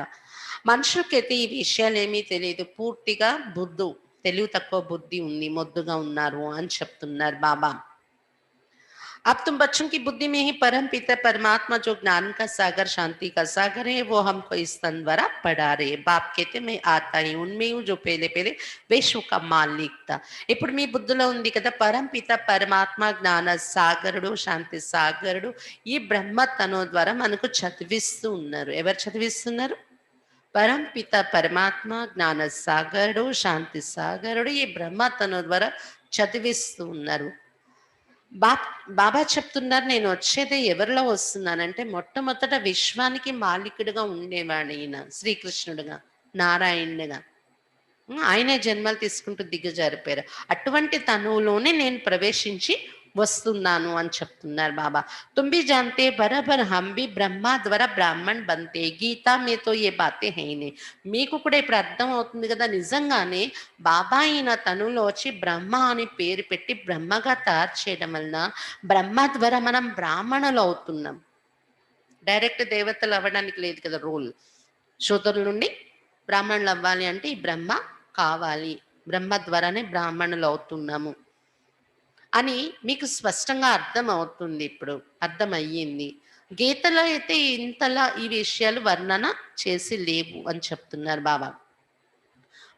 మనుషులకైతే ఈ విషయాలు ఏమీ తెలియదు, పూర్తిగా తెలివి తక్కువ బుద్ధి ఉంది, మొద్దుగా ఉన్నారు అని చెప్తున్నారు బాబా. अब तुम बच्चों की बुद्धि में ही परम पिता परमात्मा जो ज्ञान का सागर शांति का सागर है वो हमको इस तन द्वारा पढ़ा रहे. बाप कहते मैं आता ही उनमें हूँ जो पहले पहले विश्व का मालिक था. ఇప్పుడు మీ బుద్ధిలో ఉంది కదా, పరంపిత పరమాత్మ జ్ఞాన సాగరుడు శాంతి సాగరుడు ఈ బ్రహ్మ తనో ద్వారా మనకు చదివిస్తూ ఉన్నారు. ఎవరు చదివిస్తున్నారు? పరంపిత పరమాత్మ జ్ఞాన సాగరుడు శాంతి సాగరుడు ఈ బ్రహ్మ తనో ద్వారా చదివిస్తూ ఉన్నారు. బాబ్ బాబా చెప్తున్నారు, నేను వచ్చేది ఎవరిలో వస్తున్నానంటే మొట్టమొదట విశ్వానికి మాలికుడిగా ఉండేవాడు ఈయన శ్రీకృష్ణుడుగా, నారాయణుడిగా. ఆయనే జన్మలు తీసుకుంటూ దిగజారిపోయారు. అటువంటి తనువులోనే నేను ప్రవేశించి వస్తున్నాను అని చెప్తున్నారు బాబా. తుమ్ భీ జాన్తే బరాబర్ హమ్ భీ బ్రహ్మ ద్వారా బ్రాహ్మణ్ బంతే గీతా మే తో ఏ బాతే హై నే. మీకు కూడా ఇప్పుడు అర్థం అవుతుంది కదా, నిజంగానే బాబా ఈయన తనువులో వచ్చి బ్రహ్మ అని పేరు పెట్టి బ్రహ్మగా తయారు చేయడం వలన బ్రహ్మ ద్వారా మనం బ్రాహ్మణులు అవుతున్నాం. డైరెక్ట్ దేవతలు అవ్వడానికి లేదు కదా రూల్. శూద్రుల నుండి బ్రాహ్మణులు అవ్వాలి అంటే ఈ బ్రహ్మ కావాలి. బ్రహ్మ ద్వారానే బ్రాహ్మణులు అవుతున్నాము అని మీకు స్పష్టంగా అర్థం అవుతుంది ఇప్పుడు. అర్థమయ్యింది. గీతలో అయితే ఇంతలా ఈ విషయాలు వర్ణన చేసి లేవు అని చెప్తున్నారు బాబా.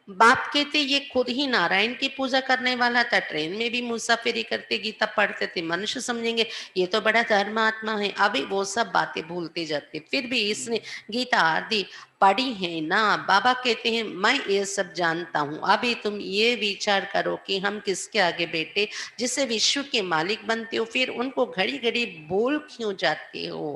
बाप कहते ये खुद ही नारायण की पूजा करने वाला था, ट्रेन में भी मुसाफिरी करते गीता पढ़ते थे। मनुष्य समझेंगे ये तो बड़ा धर्मात्मा है, अभी वो सब बातें भूलते जाते, फिर भी इसने गीता आदि पढ़ी है ना। बाबा कहते हैं मैं ये सब जानता हूँ, अभी तुम ये विचार करो कि हम किसके आगे बैठे जिसे विश्व के मालिक बनते हो, फिर उनको घड़ी घड़ी बोल क्यों जाते हो।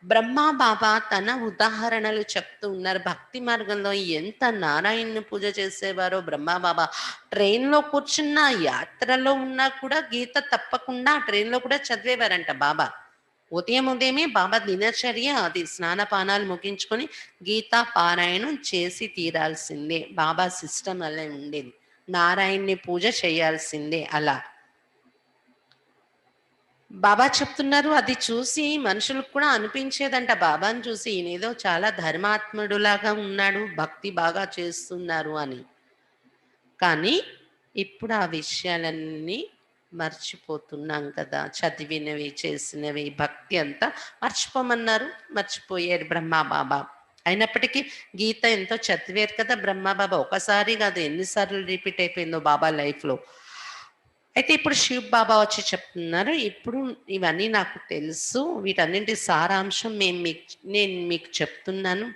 బ్రహ్మ బాబా తన ఉదాహరణలు చెప్తూ ఉన్నారు. భక్తి మార్గంలో ఎంత నారాయణ్ని పూజ చేసేవారో బ్రహ్మ బాబా. ట్రైన్లో కూర్చున్న, యాత్రలో ఉన్నా కూడా గీత తప్పకుండా ట్రైన్లో కూడా చదివేవారంట బాబా. ఉదయం ఉదయమే బాబా దినచర్య అది. స్నానపానాలు ముగించుకొని గీతా పారాయణం చేసి తీరాల్సిందే. బాబా సిస్టమ్ అలా ఉండేది. నారాయణ్ని పూజ చేయాల్సిందే అలా. బాబా చెప్తున్నారు, అది చూసి మనుషులకు కూడా అనిపించేదంట బాబాని చూసి, ఈయనేదో చాలా ధర్మాత్ముడులాగా ఉన్నాడు, భక్తి బాగా చేస్తున్నారు అని. కానీ ఇప్పుడు ఆ విషయాలన్నీ మర్చిపోతున్నాం కదా. చదివినవి, చేసినవి, భక్తి అంతా మర్చిపోమన్నారు. మర్చిపోయారు బ్రహ్మ బాబా. అయినప్పటికీ గీత ఎంతో చదివారు కదా బ్రహ్మ బాబా. ఒకసారి కాదు, ఎన్నిసార్లు రిపీట్ అయిపోయిందో బాబా లైఫ్లో. అయితే ఇప్పుడు శివ్ బాబా వచ్చి చెప్తున్నారు, ఇప్పుడు ఇవన్నీ నాకు తెలుసు, వీటన్నింటి సారాంశం నేను మీకు చెప్తున్నాను.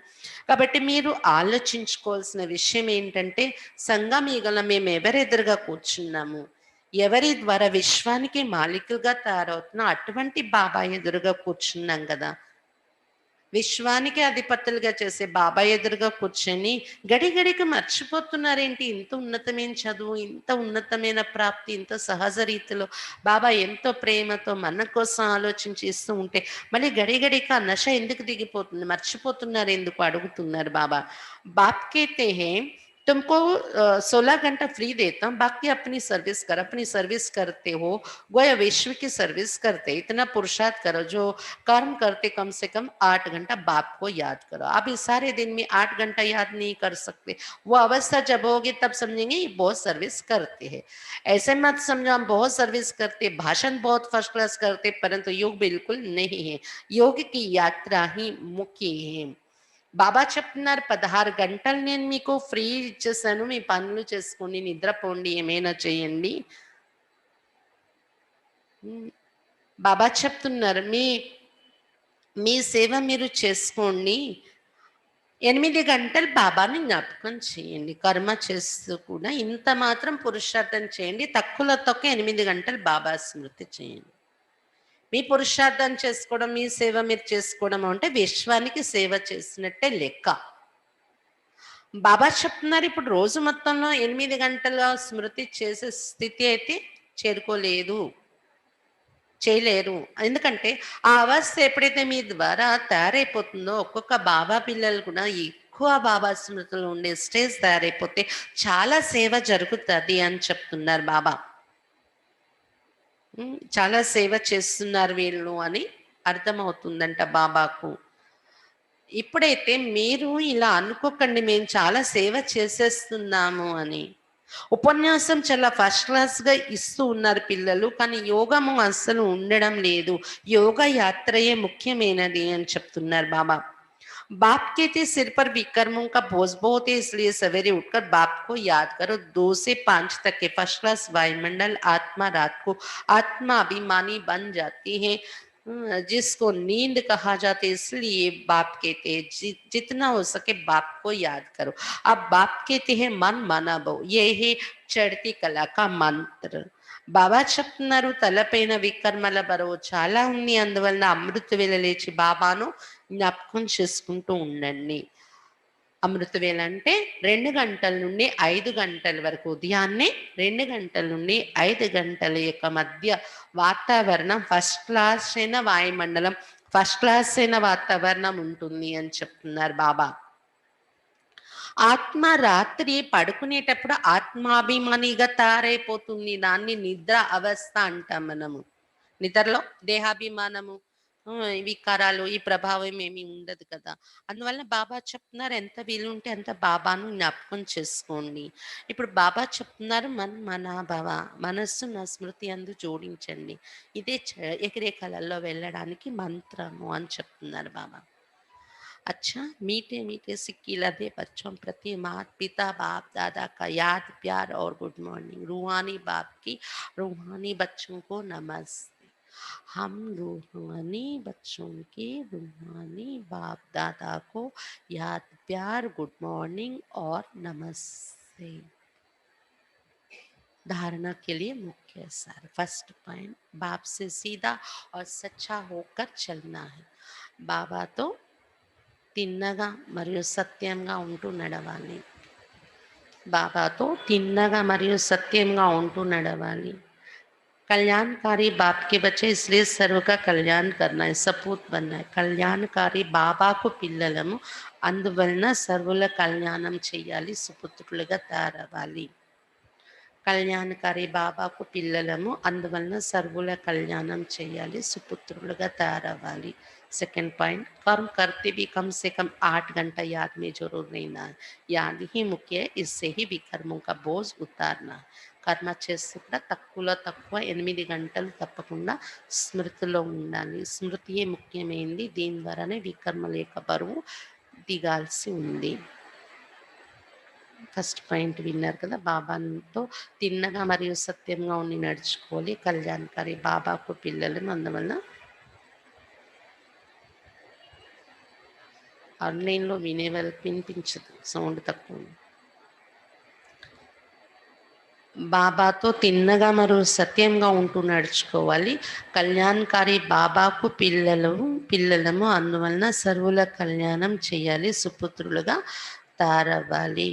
కాబట్టి మీరు ఆలోచించుకోవాల్సిన విషయం ఏంటంటే, సంగమీగల మేము ఎవరెదురుగా కూర్చున్నాము, ఎవరి ద్వారా విశ్వానికి మాలికలుగా తయారవుతున్నా అటువంటి బాబా ఎదురుగా కూర్చున్నాం కదా. విశ్వానికి అధిపతులుగా చేసే బాబా ఎదురుగా కూర్చొని గడిగడికి మర్చిపోతున్నారేంటి, ఇంత ఉన్నతమైన చదువు, ఇంత ఉన్నతమైన ప్రాప్తి, ఇంత సహజ రీతిలో బాబా ఎంతో ప్రేమతో మన కోసం ఆలోచించి ఇస్తూ ఉంటే మళ్ళీ గడిగడికి ఆ నశ ఎందుకు దిగిపోతుంది, మర్చిపోతున్నారు ఎందుకు అడుగుతున్నారు బాబా. బాప్కైతే तुमको 16 घंटा फ्री देता हूँ, बाकी अपनी सर्विस कर, अपनी सर्विस करते हो गोया विश्व की सर्विस करते, इतना पुरुषार्थ करो, जो कर्म करते कम से कम 8 घंटा बाप को याद करो। आप इस सारे दिन में 8 घंटा याद नहीं कर सकते, वो अवस्था जब होगी तब समझेंगे ये बहुत सर्विस करते हैं। ऐसे मत समझो हम बहुत सर्विस करते, भाषण बहुत फर्स्ट क्लास करते, परंतु योग बिल्कुल नहीं है। योग की यात्रा ही मुख्य है। బాబా చెప్తున్నారు, 16 గంటలు నేను మీకు ఫ్రీ ఇచ్చేసాను, మీ పనులు చేసుకోండి, నిద్రపోండి, ఏమైనా చేయండి. బాబా చెప్తున్నారు, మీ మీ సేవ మీరు చేసుకోండి, 8 గంటలు బాబాని జ్ఞాపకం చేయండి, కర్మ చేస్తూ కూడా ఇంత మాత్రం పురుషార్థం చేయండి, తక్కువలో తక్కువ 8 గంటలు బాబా స్మృతి చేయండి. మీ పురుషార్థం చేసుకోవడం, మీ సేవ మీరు చేసుకోవడం అంటే విశ్వానికి సేవ చేసినట్టే లెక్క. బాబా చెప్తున్నారు, ఇప్పుడు రోజు మొత్తంలో 8 గంటల స్మృతి చేసే స్థితి అయితే చేరుకోలేదు, చేయలేరు. ఎందుకంటే ఆ అవస్థ ఎప్పుడైతే మీ ద్వారా తయారైపోతుందో, ఒక్కొక్క బాబా పిల్లలు కూడా ఎక్కువ బాబా స్మృతిలో ఉండే స్టేజ్ తయారైపోతే చాలా సేవ జరుగుతుంది అని చెప్తున్నారు బాబా. చాలా సేవ చేస్తున్నారు వీళ్ళు అని అర్థమవుతుందంట బాబాకు. ఇప్పుడైతే మీరు ఇలా అనుకోకండి, మేము చాలా సేవ చేసేస్తున్నాము అని. ఉపన్యాసం చాలా ఫస్ట్ క్లాస్‌గా ఇస్తూ ఉన్నారు పిల్లలు, కానీ యోగము అస్సలు ఉండడం లేదు. యోగ యాత్రయే ముఖ్యమైనది అని చెప్తున్నారు బాబా. बाप कहते सिर पर विकर्मों का बोझ बहुत है, इसलिए सवेरे उठकर बाप को याद करो। 2 से 5 तक के फर्स्ट क्लास वायुमंडल आत्मा रात को आत्मा अभिमानी बन जाती है। जिसको नींद कहा जाता है, इसलिए बाप कहते हैं जितना हो सके बाप को याद करो। अब बाप कहते हैं मन माना बहु, ये है चढ़ती कला का मंत्र। బాబా చెప్తున్నారు తలపైన వికర్మల బరువు చాలా ఉంది, అందువలన అమృత వేళ లేచి బాబాను జ్ఞాపకం చేసుకుంటూ ఉండండి. అమృత వేళ అంటే 2 గంటల నుండి 5 గంటల వరకు, ఉదయాన్నే 2 గంటల నుండి 5 గంటల యొక్క మధ్య వాతావరణం ఫస్ట్ క్లాస్ అయిన వాయుమండలం, ఫస్ట్ క్లాస్ అయిన వాతావరణం ఉంటుంది అని చెప్తున్నారు బాబా. ఆత్మ రాత్రి పడుకునేటప్పుడు ఆత్మాభిమానిగా తయారైపోతుంది. దాన్ని నిద్ర అవస్థ అంటాం మనము. నిద్రలో దేహాభిమానము, వికారాలు, ఈ ప్రభావం ఏమి ఉండదు కదా. అందువల్ల బాబా చెప్తున్నారు ఎంత వీలుంటే అంత బాబాను జ్ఞాపకం చేసుకోండి. ఇప్పుడు బాబా చెప్తున్నారు మన్మనాభవ, మనస్సు నా స్మృతి అందు జోడించండి. ఇదే ఎగిరే కళల్లో వెళ్ళడానికి మంత్రము అని చెప్తున్నారు బాబా. अच्छा, मीठे मीठे सिक्की लदे बच्चों प्रति माता पिता बाप दादा का याद प्यार और गुड मॉर्निंग। रूहानी बाप की रूहानी बच्चों को नमस्ते। हम रूहानी बच्चों के रूहानी बाप दादा को याद प्यार गुड मॉर्निंग और नमस्ते। धारणा के लिए मुख्य सार, फर्स्ट पॉइंट, बाप से सीधा और सच्चा होकर चलना है। बाबा तो తిన్నగా మరియు సత్యంగా ఉంటూ నడవాలి. బాబాతో తిన్నగా మరియు సత్యంగా ఉంటూ నడవాలి. कल्याणकारी बाप के बच्चे, इसलिए सर्व का कल्याण करना है, सपूत बनना है. కళ్యాణకారి బాబాకు పిల్లలము, అందువలన సర్వుల కళ్యాణం చేయాలి, సుపుత్రులుగా తయారవ్వాలి. కళ్యాణకారి బాబాకు పిల్లలము, అందువలన సర్వుల కళ్యాణం చేయాలి, సుపుత్రులుగా తయారవ్వాలి. सेकंड पॉइंट, कर्म करते भी कम से कम 8 घंटा याद में जरूर रहना है. याद ही मुख्य है, इससे ही विकर्मों का बोझ उतारना. కర్మ చేస్తూ కూడా తక్కువలో తక్కువ 8 గంటలు తప్పకుండా స్మృతిలో ఉండాలి. స్మృతియే ముఖ్యమైనది, దీని ద్వారానే వికర్మల యొక్క బరువు దిగాల్సి ఉంది. ఫస్ట్ పాయింట్ విన్నారు కదా, బాబాతో తిన్నగా మరియు సత్యంగా ఉండి నడుచుకోవాలి. కళ్యాణకారి బాబాకు పిల్లలను, అందువల్ల ఆన్లైన్లో వినేవాళ్ళు వినిపించదు, సౌండ్ తక్కువ. బాబాతో తిన్నగా మరియు సత్యంగా ఉంటూ నడుచుకోవాలి. కళ్యాణకారి బాబాకు పిల్లలము, అందువలన సర్వుల కళ్యాణం చేయాలి, సుపుత్రులుగా తయారవ్వాలి.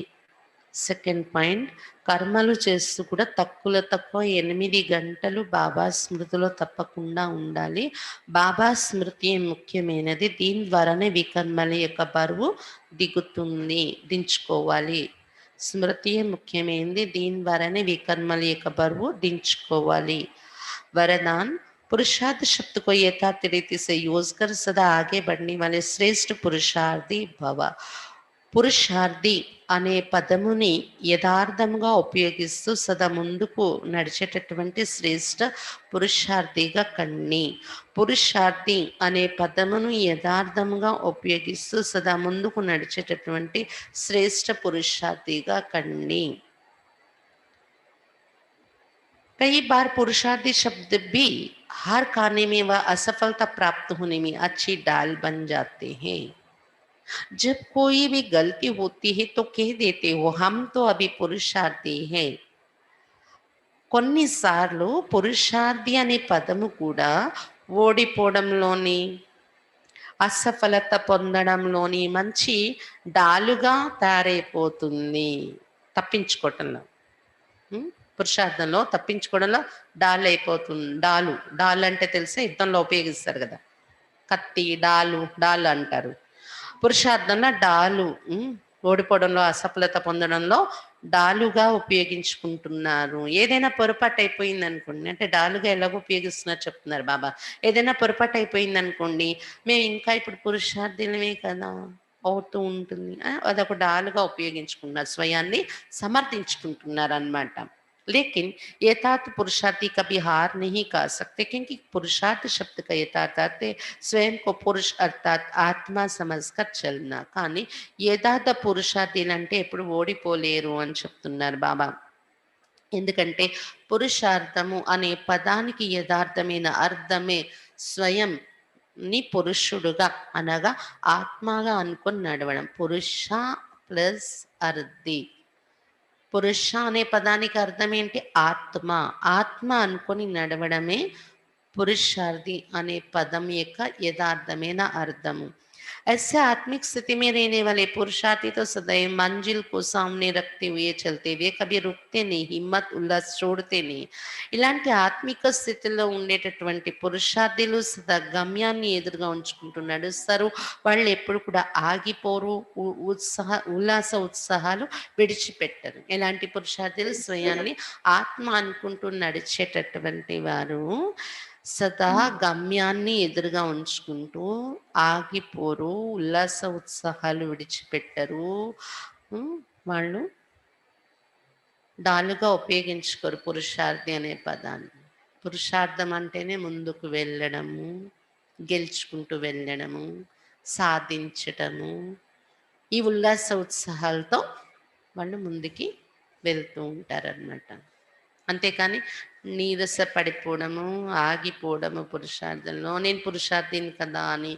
సెకండ్ పాయింట్, కర్మలు చేస్తూ కూడా తక్కువ 8 గంటలు బాబా స్మృతిలో తప్పకుండా ఉండాలి. బాబా స్మృతి ముఖ్యమైనది, దీని ద్వారానే వికర్మల యొక్క బరువు దించుకోవాలి. స్మృతియే ముఖ్యమైనది, దీని ద్వారానే వికర్మల యొక్క బరువు దించుకోవాలి. वरदान, पुरुषार्थ शब्द को यथार्थ रीति से यूज कर सदा आगे बढ़ने वाले श्रेष्ठ पुरुषार्थी भव. పురుషార్థి అనే పదముని యథార్థంగా ఉపయోగిస్తూ సదా ముందుకు నడిచేటటువంటి శ్రేష్ఠ పురుషార్థిగా కండి. పురుషార్థి అనే పదమును యథార్థంగా ఉపయోగిస్తూ సదా ముందుకు నడిచేటటువంటి శ్రేష్ఠ పురుషార్థిగా కండి. कई बार पुरुषार्थी शब्द भी हर कार्य में व असफलता प्राप्त होने में अच्छी डाल बन जाते हैं. जब कोई भी गलती होती है तो कह देते हो हम तो अभी पुरुषार्थी हैं. కొన్నిసార్లు పురుషార్థి అనే పదము కూడా ఓడిపోవడంలోని, అసఫలత పొందడంలోని మంచి డాలుగా తయారైపోతుంది. తప్పించుకోవటంలో, పురుషార్థంలో తప్పించుకోవడంలో డాల్ అయిపోతుంది. డాల్ అంటే తెలిసే, యుద్ధంలో ఉపయోగిస్తారు కదా, కత్తి, డాలు అంటారు. పురుషార్థంలో డాలు, ఓడిపోవడంలో, అసఫలత పొందడంలో డాలుగా ఉపయోగించుకుంటున్నారు. ఏదైనా పొరపాటు అయిపోయింది అనుకోండి, అంటే డాలుగా ఎలాగో ఉపయోగిస్తున్నారు చెప్తున్నారు బాబా. ఏదైనా పొరపాటు అయిపోయింది అనుకోండి, మేము ఇంకా ఇప్పుడు పురుషార్థులమే కదా అవుతూ ఉంటుంది, అదొక డాలుగా ఉపయోగించుకున్నారు, స్వయాన్ని సమర్థించుకుంటున్నారు అన్నమాట. लेकिन यथार्थ पुरुषार्थी कभी हार नहीं कर सकते, क्योंकि पुरुषार्थ शब्द का यथार्थ अर्थ है स्वयं को पुरुष अर्थात आत्मा समझकर चलना. కానీ యథార్థ పురుషార్థులు అంటే ఎప్పుడు ఓడిపోలేరు అని చెప్తున్నారు బాబా. ఎందుకంటే పురుషార్థము అనే పదానికి యథార్థమైన అర్థమే స్వయం ని పురుషుడుగా అనగా ఆత్మగా అనుకొని నడవడం. పురుష ప్లస్ అర్ది. పురుష అనే పదానికి అర్థం ఏంటి? ఆత్మ. ఆత్మ అనుకొని నడవడమే पुरुषार्थी अने पदम యొక్క యథార్థమైన అర్థము. ऐसे आत्मिक स्थिति में रहने वाले पुरुषार्थी तो सदैव मंजिल को सामने रखते हुए चलते हुए कभी रुकते नहीं, हिम्मत उल्लास छोड़ते नहीं. ఇలాంటి ఆత్మిక స్థితిలో ఉండేటటువంటి పురుషార్థులు సదా గమ్యాన్ని ఎదురుగా ఉంచుకుంటూ నడుస్తారు. వాళ్ళు ఎప్పుడు కూడా ఆగిపోరు, ఉల్లాస ఉత్సాహాలు విడిచిపెట్టరు. ఎలాంటి పురుషార్థులు స్వయాన్ని ఆత్మ అనుకుంటూ నడిచేటటువంటి వారు సదా గమ్యాన్ని ఎదురుగా ఉంచుకుంటూ ఆగిపోరు, ఉల్లాస ఉత్సాహాలు విడిచిపెట్టరు. వాళ్ళు డాలుగా ఉపయోగించుకోరు పురుషార్థి అనే పదాన్ని. పురుషార్థం అంటేనే ముందుకు వెళ్ళడము, గెలుచుకుంటూ వెళ్ళడము, సాధించటము. ఈ ఉల్లాస ఉత్సాహాలతో వాళ్ళు ముందుకి వెళ్తూ ఉంటారన్నమాట. అంతేకాని నీరస పడిపోవడము, ఆగిపోవడము పురుషార్థంలో, నేను పురుషార్థిని కదా అని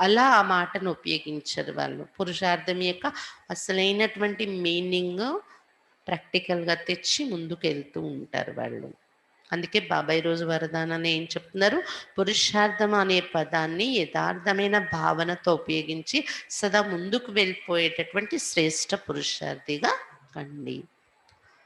అలా ఆ మాటను ఉపయోగించరు వాళ్ళు. పురుషార్థం యొక్క అసలైనటువంటి మీనింగ్ ప్రాక్టికల్గా తెచ్చి ముందుకు వెళ్తూ ఉంటారు వాళ్ళు. అందుకే బాబా ఈరోజు వరదానాన్ని ఏం చెప్తున్నారు? పురుషార్థం అనే పదాన్ని యథార్థమైన భావనతో ఉపయోగించి సదా ముందుకు వెళ్ళిపోయేటటువంటి శ్రేష్ఠ పురుషార్థిగా కండి.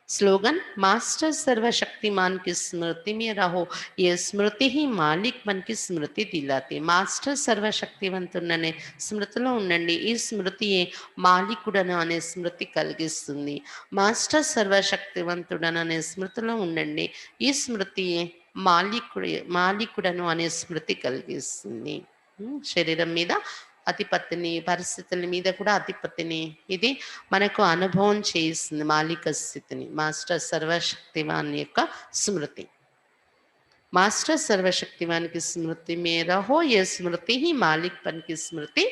स्लोगन मास्टर सर्वशक्तिमान की स्मृति में रहो, ये स्मृति ही मालिक मन की स्मृति दिलाती. మాస్టర్ సర్వశక్తివంతుడనే స్మృతిలో ఉండండి. ఈ స్మృతియే మాలికుడను అనే స్మృతి కలిగిస్తుంది. మాస్టర్ సర్వశక్తివంతుడను అనే స్మృతిలో ఉండండి. ఈ స్మృతియే మాలికుడను అనే స్మృతి కలిగిస్తుంది. శరీరం మీద అధిపతిని, పరిస్థితుల మీద కూడా అధిపతిని ఇది మనకు అనుభవం చేయిస్తుంది. మాలిక స్థితిని మాస్టర్ సర్వశక్తివాన్ యొక్క స్మృతి. మాస్టర్ सर्वशक्तिवान की स्मृति में रहो, ये स्मृति ही मालिकपन की स्मृति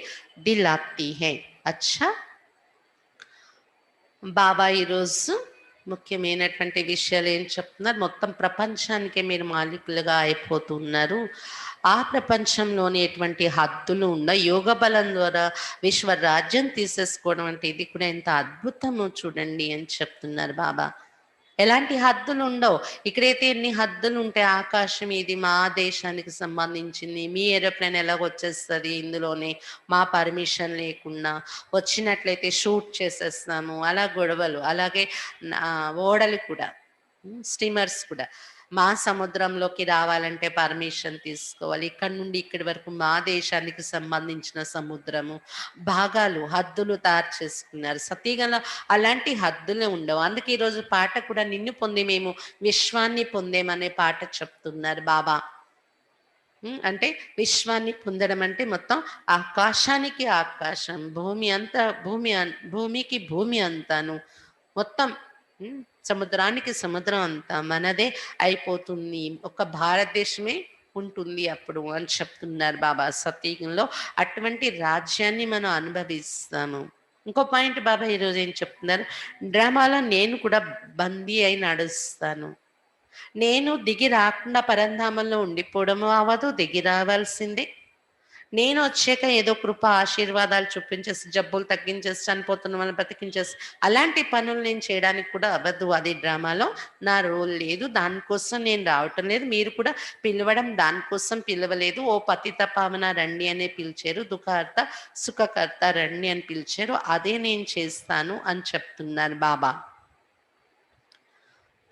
दिलाती है. अच्छा, బాబా ఈరోజు ముఖ్యమైనటువంటి విషయాలు ఏం చెప్తున్నారు? మొత్తం ప్రపంచానికే మీరు మాలికులుగా అయిపోతున్నారు. ఆ ప్రపంచంలోని ఎటువంటి హద్దులు ఉన్న యోగ బలం ద్వారా విశ్వ రాజ్యం తీసేసుకోవడం అంటే ఇది కూడా ఎంత అద్భుతమో చూడండి అని చెప్తున్నారు బాబా. ఎలాంటి హద్దులు ఉండవు. ఇక్కడైతే ఎన్ని హద్దులు ఉంటాయి. ఆకాశం ఇది మా దేశానికి సంబంధించింది, మీ ఏరోప్లేన్ ఎలాగొచ్చేస్తుంది ఇందులోనే మా పర్మిషన్ లేకుండా, వచ్చినట్లయితే షూట్ చేసేస్తాము, అలా గొడవలు. అలాగే ఓడలు కూడా, స్టీమర్స్ కూడా మా సముద్రంలోకి రావాలంటే పర్మిషన్ తీసుకోవాలి. ఇక్కడ నుండి ఇక్కడి వరకు మా దేశానికి సంబంధించిన సముద్రము భాగాలు, హద్దులు తయారు చేసుకున్నారు. సతీగంలో అలాంటి హద్దులే ఉండవు. అందుకే ఈరోజు పాట కూడా నిన్ను పొంది మేము విశ్వాన్ని పొందేమనే పాట చెప్తున్నారు బాబా. అంటే విశ్వాన్ని పొందడం అంటే మొత్తం ఆకాశానికి ఆకాశం, భూమికి భూమి అంతాను, మొత్తం సముద్రానికి సముద్రం అంతా మనదే అయిపోతుంది. ఒక భారతదేశమే ఉంటుంది అప్పుడు అని చెప్తున్నారు బాబా. సతీయుగంలో అటువంటి రాజ్యాన్ని మనం అనుభవిస్తాము. ఇంకో పాయింట్ బాబా ఈరోజు ఏం చెప్తున్నారు? డ్రామాలో నేను కూడా బందీ అయి నడుస్తాను. నేను దిగి రాకుండా పరంధామంలో ఉండిపోవడము అవ్వదు, దిగి రావాల్సిందే. నేను వచ్చాక ఏదో కృప ఆశీర్వాదాలు చూపించేసి, జబ్బులు తగ్గించేసి, చనిపోతున్న వాళ్ళని బ్రతికించేసి అలాంటి పనులు నేను చేయడానికి కూడా అవ్వదు. అది డ్రామాలో నా రోల్ లేదు. దానికోసం నేను రావటం లేదు. మీరు కూడా పిలవడం దానికోసం పిలవలేదు. ఓ పతిత పావన రండి అనే పిలిచారు, దుఃఖకర్త సుఖకర్త రండి అని పిలిచారు. అదే నేను చేస్తాను అని చెప్తున్నారు బాబా.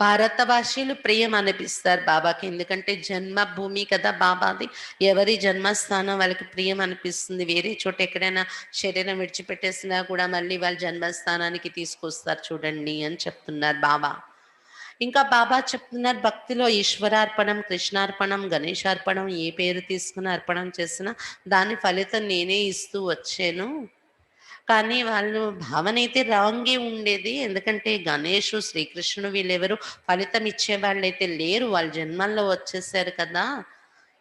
భారతవాసీలు ప్రియం అనిపిస్తారు బాబాకి. ఎందుకంటే జన్మభూమి కదా బాబాది. ఎవరి జన్మస్థానం వాళ్ళకి ప్రియం అనిపిస్తుంది. వేరే చోట ఎక్కడైనా శరీరం విడిచిపెట్టేసినా కూడా మళ్ళీ వాళ్ళ జన్మస్థానానికి తీసుకొస్తారు చూడండి అని చెప్తున్నారు బాబా. ఇంకా బాబా చెప్తున్నారు, భక్తిలో ఈశ్వరార్పణం, కృష్ణార్పణం, గణేశార్పణం ఏ పేరు తీసుకుని అర్పణం చేసినా దాని ఫలితం నేనే ఇస్తూ వచ్చాను. కానీ వాళ్ళు భావన అయితే రాంగే ఉండేది. ఎందుకంటే గణేషు, శ్రీకృష్ణుడు వీళ్ళెవరు ఫలితం ఇచ్చే వాళ్ళైతే లేరు. వాళ్ళ జన్మల్లో వచ్చేసారు కదా.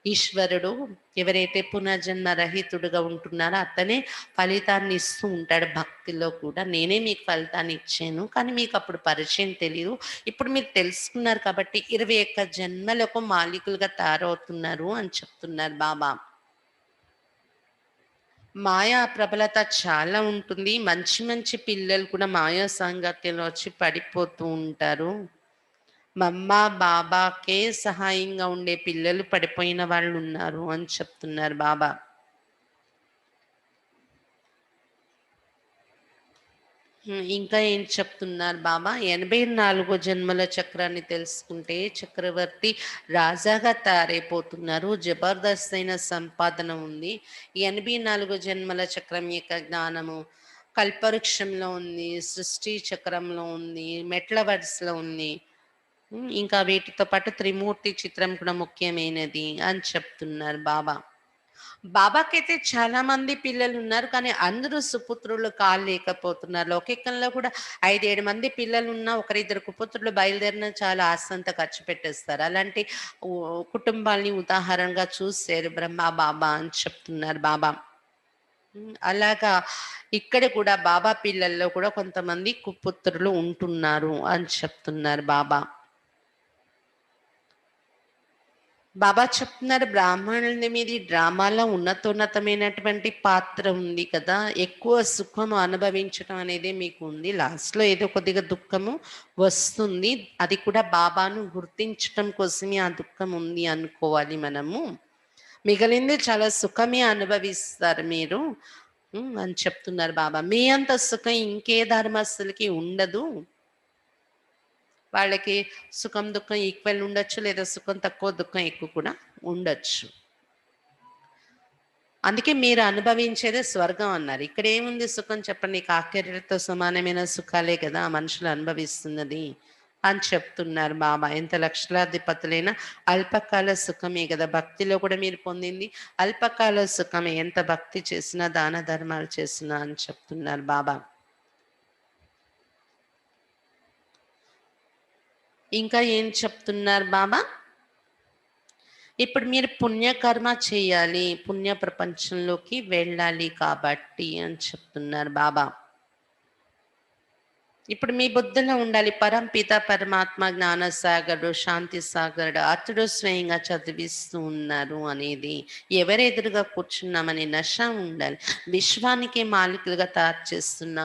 ఈశ్వరుడు ఎవరైతే పునర్జన్మ రహితుడుగా ఉంటున్నారో అతనే ఫలితాన్ని ఇస్తూ ఉంటాడు భక్తిలో కూడా. నేనే మీకు ఫలితాన్ని ఇచ్చాను. కానీ మీకప్పుడు పరిచయం తెలీదు. ఇప్పుడు మీరు తెలుసుకున్నారు కాబట్టి 21 జన్మలకు మాలికులుగా తయారవుతున్నారు అని చెప్తున్నారు బాబా. మాయా ప్రబలత చాలా ఉంటుంది. మంచి మంచి పిల్లలు కూడా మాయా సాంగత్యంలో వచ్చి పడిపోతూ ఉంటారు. మమ్మ, బాబాకే సహాయంగా ఉండే పిల్లలు పడిపోయిన వాళ్ళున్నారు అని చెప్తున్నారు బాబా. ఇంకా ఏం చెప్తున్నారు బాబా? 84 జన్మల చక్రాన్ని తెలుసుకుంటే చక్రవర్తి రాజాగా తయారైపోతున్నారు. జబర్దస్త్ అయిన సంపాదన ఉంది. ఈ 84 జన్మల చక్రం యొక్క జ్ఞానము కల్పవృక్షంలో ఉంది, సృష్టి చక్రంలో ఉంది, మెట్ల వరుసలో ఉంది. ఇంకా వీటితో పాటు త్రిమూర్తి చిత్రం కూడా ముఖ్యమైనది అని చెప్తున్నారు బాబా. బాబాకైతే చాలా మంది పిల్లలున్నారు. కానీ అందరూ సుపుత్రులు కాలేకపోతున్నారు. లౌకికంలో కూడా 5, 7 మంది పిల్లలున్నా ఒకరిద్దరు కుపుత్రులు బయలుదేరినా చాలా ఆస్తంతా ఖర్చు పెట్టేస్తారు. అలాంటి ఉ కుటుంబాల్ని ఉదాహరణగా చూసారు బ్రహ్మ బాబా అని చెప్తున్నారు బాబా. అలాగా ఇక్కడ కూడా బాబా పిల్లల్లో కూడా కొంతమంది కుపుత్రులు ఉంటున్నారు అని చెప్తున్నారు బాబా. బాబా చెప్తున్నారు బ్రాహ్మణుల మీద ఈ డ్రామాలో ఉన్నతోన్నతమైనటువంటి పాత్ర ఉంది కదా! ఎక్కువ సుఖం అనుభవించటం అనేది మీకు ఉంది. లాస్ట్‌లో ఏదో కొద్దిగా దుఃఖము వస్తుంది. అది కూడా బాబాను గుర్తించటం కోసమే ఆ దుఃఖం ఉంది అనుకోవాలి మనము. మిగిలింది చాలా సుఖమే అనుభవిస్తారు మీరు. అని చెప్తున్నారు బాబా. మీ అంత సుఖం ఇంకే ధర్మస్తులకి ఉండదు. వాళ్ళకి సుఖం, దుఃఖం ఈక్వల్ ఉండొచ్చు. లేదా సుఖం తక్కువ, దుఃఖం ఎక్కువ కూడా ఉండొచ్చు. అందుకే మీరు అనుభవించేదే స్వర్గం అన్నారు. ఇక్కడేముంది సుఖం చెప్పండి? కాకెరలతో సమానమైన సుఖాలే కదా మనుషులు అనుభవిస్తున్నది అని చెప్తున్నారు బాబా. ఎంత లక్షలాధిపతులైనా అల్పకాల సుఖమే కదా! భక్తిలో కూడా మీరు పొందింది అల్పకాల సుఖమే. ఎంత భక్తి చేసినా, దాన ధర్మాలు చేసినా అని చెప్తున్నారు బాబా. ఇంకా ఏం చెప్తున్నారు బాబా? ఇప్పుడు మీరు పుణ్యకర్మ చేయాలి. పుణ్య ప్రపంచంలోకి వెళ్ళాలి కాబట్టి అని చెప్తున్నారు బాబా. ఇప్పుడు మీ బుద్ధిలో ఉండాలి పరంపిత పరమాత్మ జ్ఞానసాగరుడు, శాంతి సాగరుడు అతడు స్వయంగా చదివిస్తూ ఉన్నారు అనేది. ఎవరెదురుగా కూర్చున్నామని నశ ఉండాలి. విశ్వానికి మాలికలుగా తయారు చేస్తున్న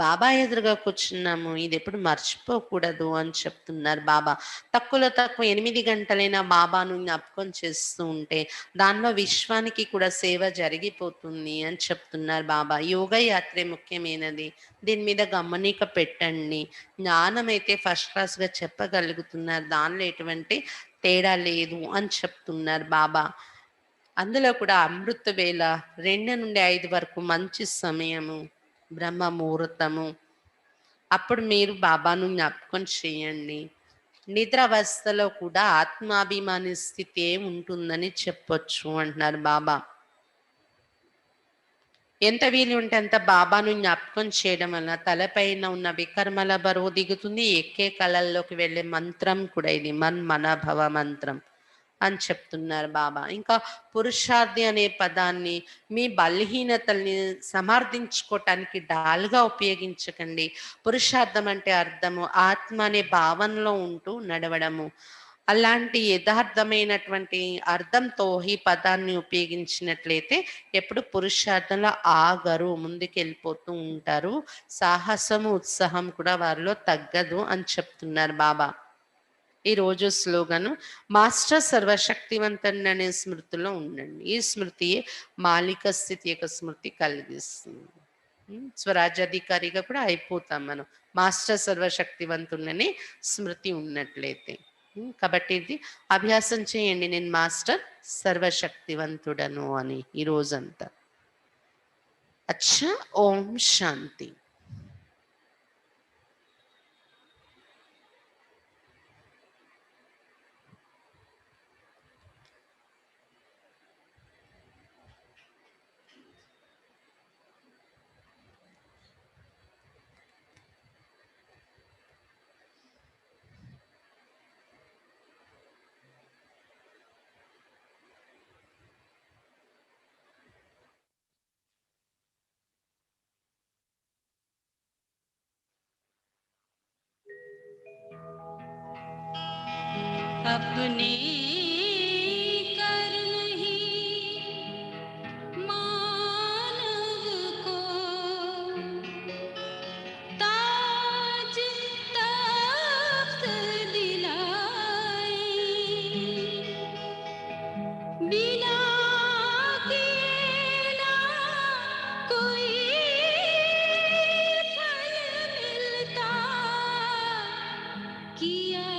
బాబా ఎదురుగా కూర్చున్నాము. ఇది ఎప్పుడు మర్చిపోకూడదు అని చెప్తున్నారు బాబా. తక్కువలో తక్కువ 8 గంటలైనా బాబాను జ్ఞాపకం చేస్తూ ఉంటే దానిలో విశ్వానికి కూడా సేవ జరిగిపోతుంది అని చెప్తున్నారు బాబా. యోగ యాత్రే ముఖ్యమైనది. దీని మీద గమనిక పెట్టండి. జ్ఞానమైతే ఫస్ట్ క్లాస్‌గా చెప్పగలుగుతున్నారు. దానిలో ఎటువంటి తేడా లేదు అని చెప్తున్నారు బాబా. అందులో కూడా అమృత వేళ 2-5 వరకు మంచి సమయము. బ్రహ్మ ముహూర్తము. అప్పుడు మీరు బాబాను జ్ఞాపకం చేయండి. నిద్ర అవస్థలో కూడా ఆత్మాభిమాని స్థితే ఉంటుందని చెప్పొచ్చు అంటున్నారు బాబా. ఎంత వీలు ఉంటే అంత బాబాను జ్ఞాపకం చేయడం వలన తలపైన ఉన్న వికర్మల బరువు దిగుతుంది. ఎక్కే కళల్లోకి వెళ్ళే మంత్రం కూడా ఇది మన్మనాభవ మంత్రం అని చెప్తున్నారు బాబా. ఇంకా పురుషార్థి అనే పదాన్ని మీ బలహీనతల్ని సమర్థించుకోవటానికి డాల్గా ఉపయోగించకండి. పురుషార్థం అంటే అర్థము ఆత్మ అనే భావనలో ఉంటూ నడవడము. అలాంటి యథార్థమైనటువంటి అర్థంతో ఈ పదాన్ని ఉపయోగించినట్లయితే ఎప్పుడు పురుషార్థంలో ఆగరు, ముందుకెళ్ళిపోతూ ఉంటారు. సాహసము, ఉత్సాహం కూడా వారిలో తగ్గదు అని చెప్తున్నారు బాబా. ఈరోజు స్లోగను మాస్టర్ సర్వశక్తివంతుడు అనే స్మృతిలో ఉండండి. ఈ స్మృతియే మాలిక స్థితి యొక్క స్మృతి కలిగిస్తుంది. స్వరాజ్యాధికారిగా కూడా అయిపోతాం మనం. మాస్టర్ సర్వశక్తివంతుడనే స్మృతి ఉన్నట్లయితే. కాబట్టి ఇది అభ్యాసం చేయండి. నేను మాస్టర్ సర్వశక్తివంతుడను అని ఈ రోజంతా. అచ్చా ఓం శాంతి. अपने कर्म ही मानव को ताज तख्त दिलाए, बिना किए ना कोई फल मिलता, किया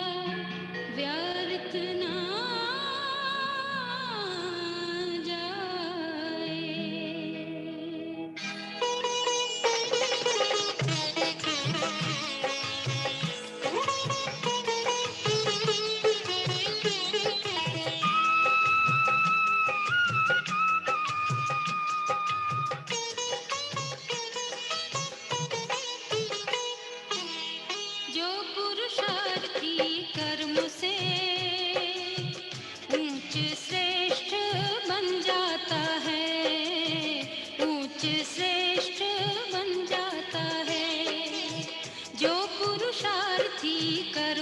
व्यर्थ ना जो पुरुषार्थी कर्म से ऊंच श्रेष्ठ बन जाता है, ऊंच श्रेष्ठ बन जाता है। जो पुरुषार्थी कर्म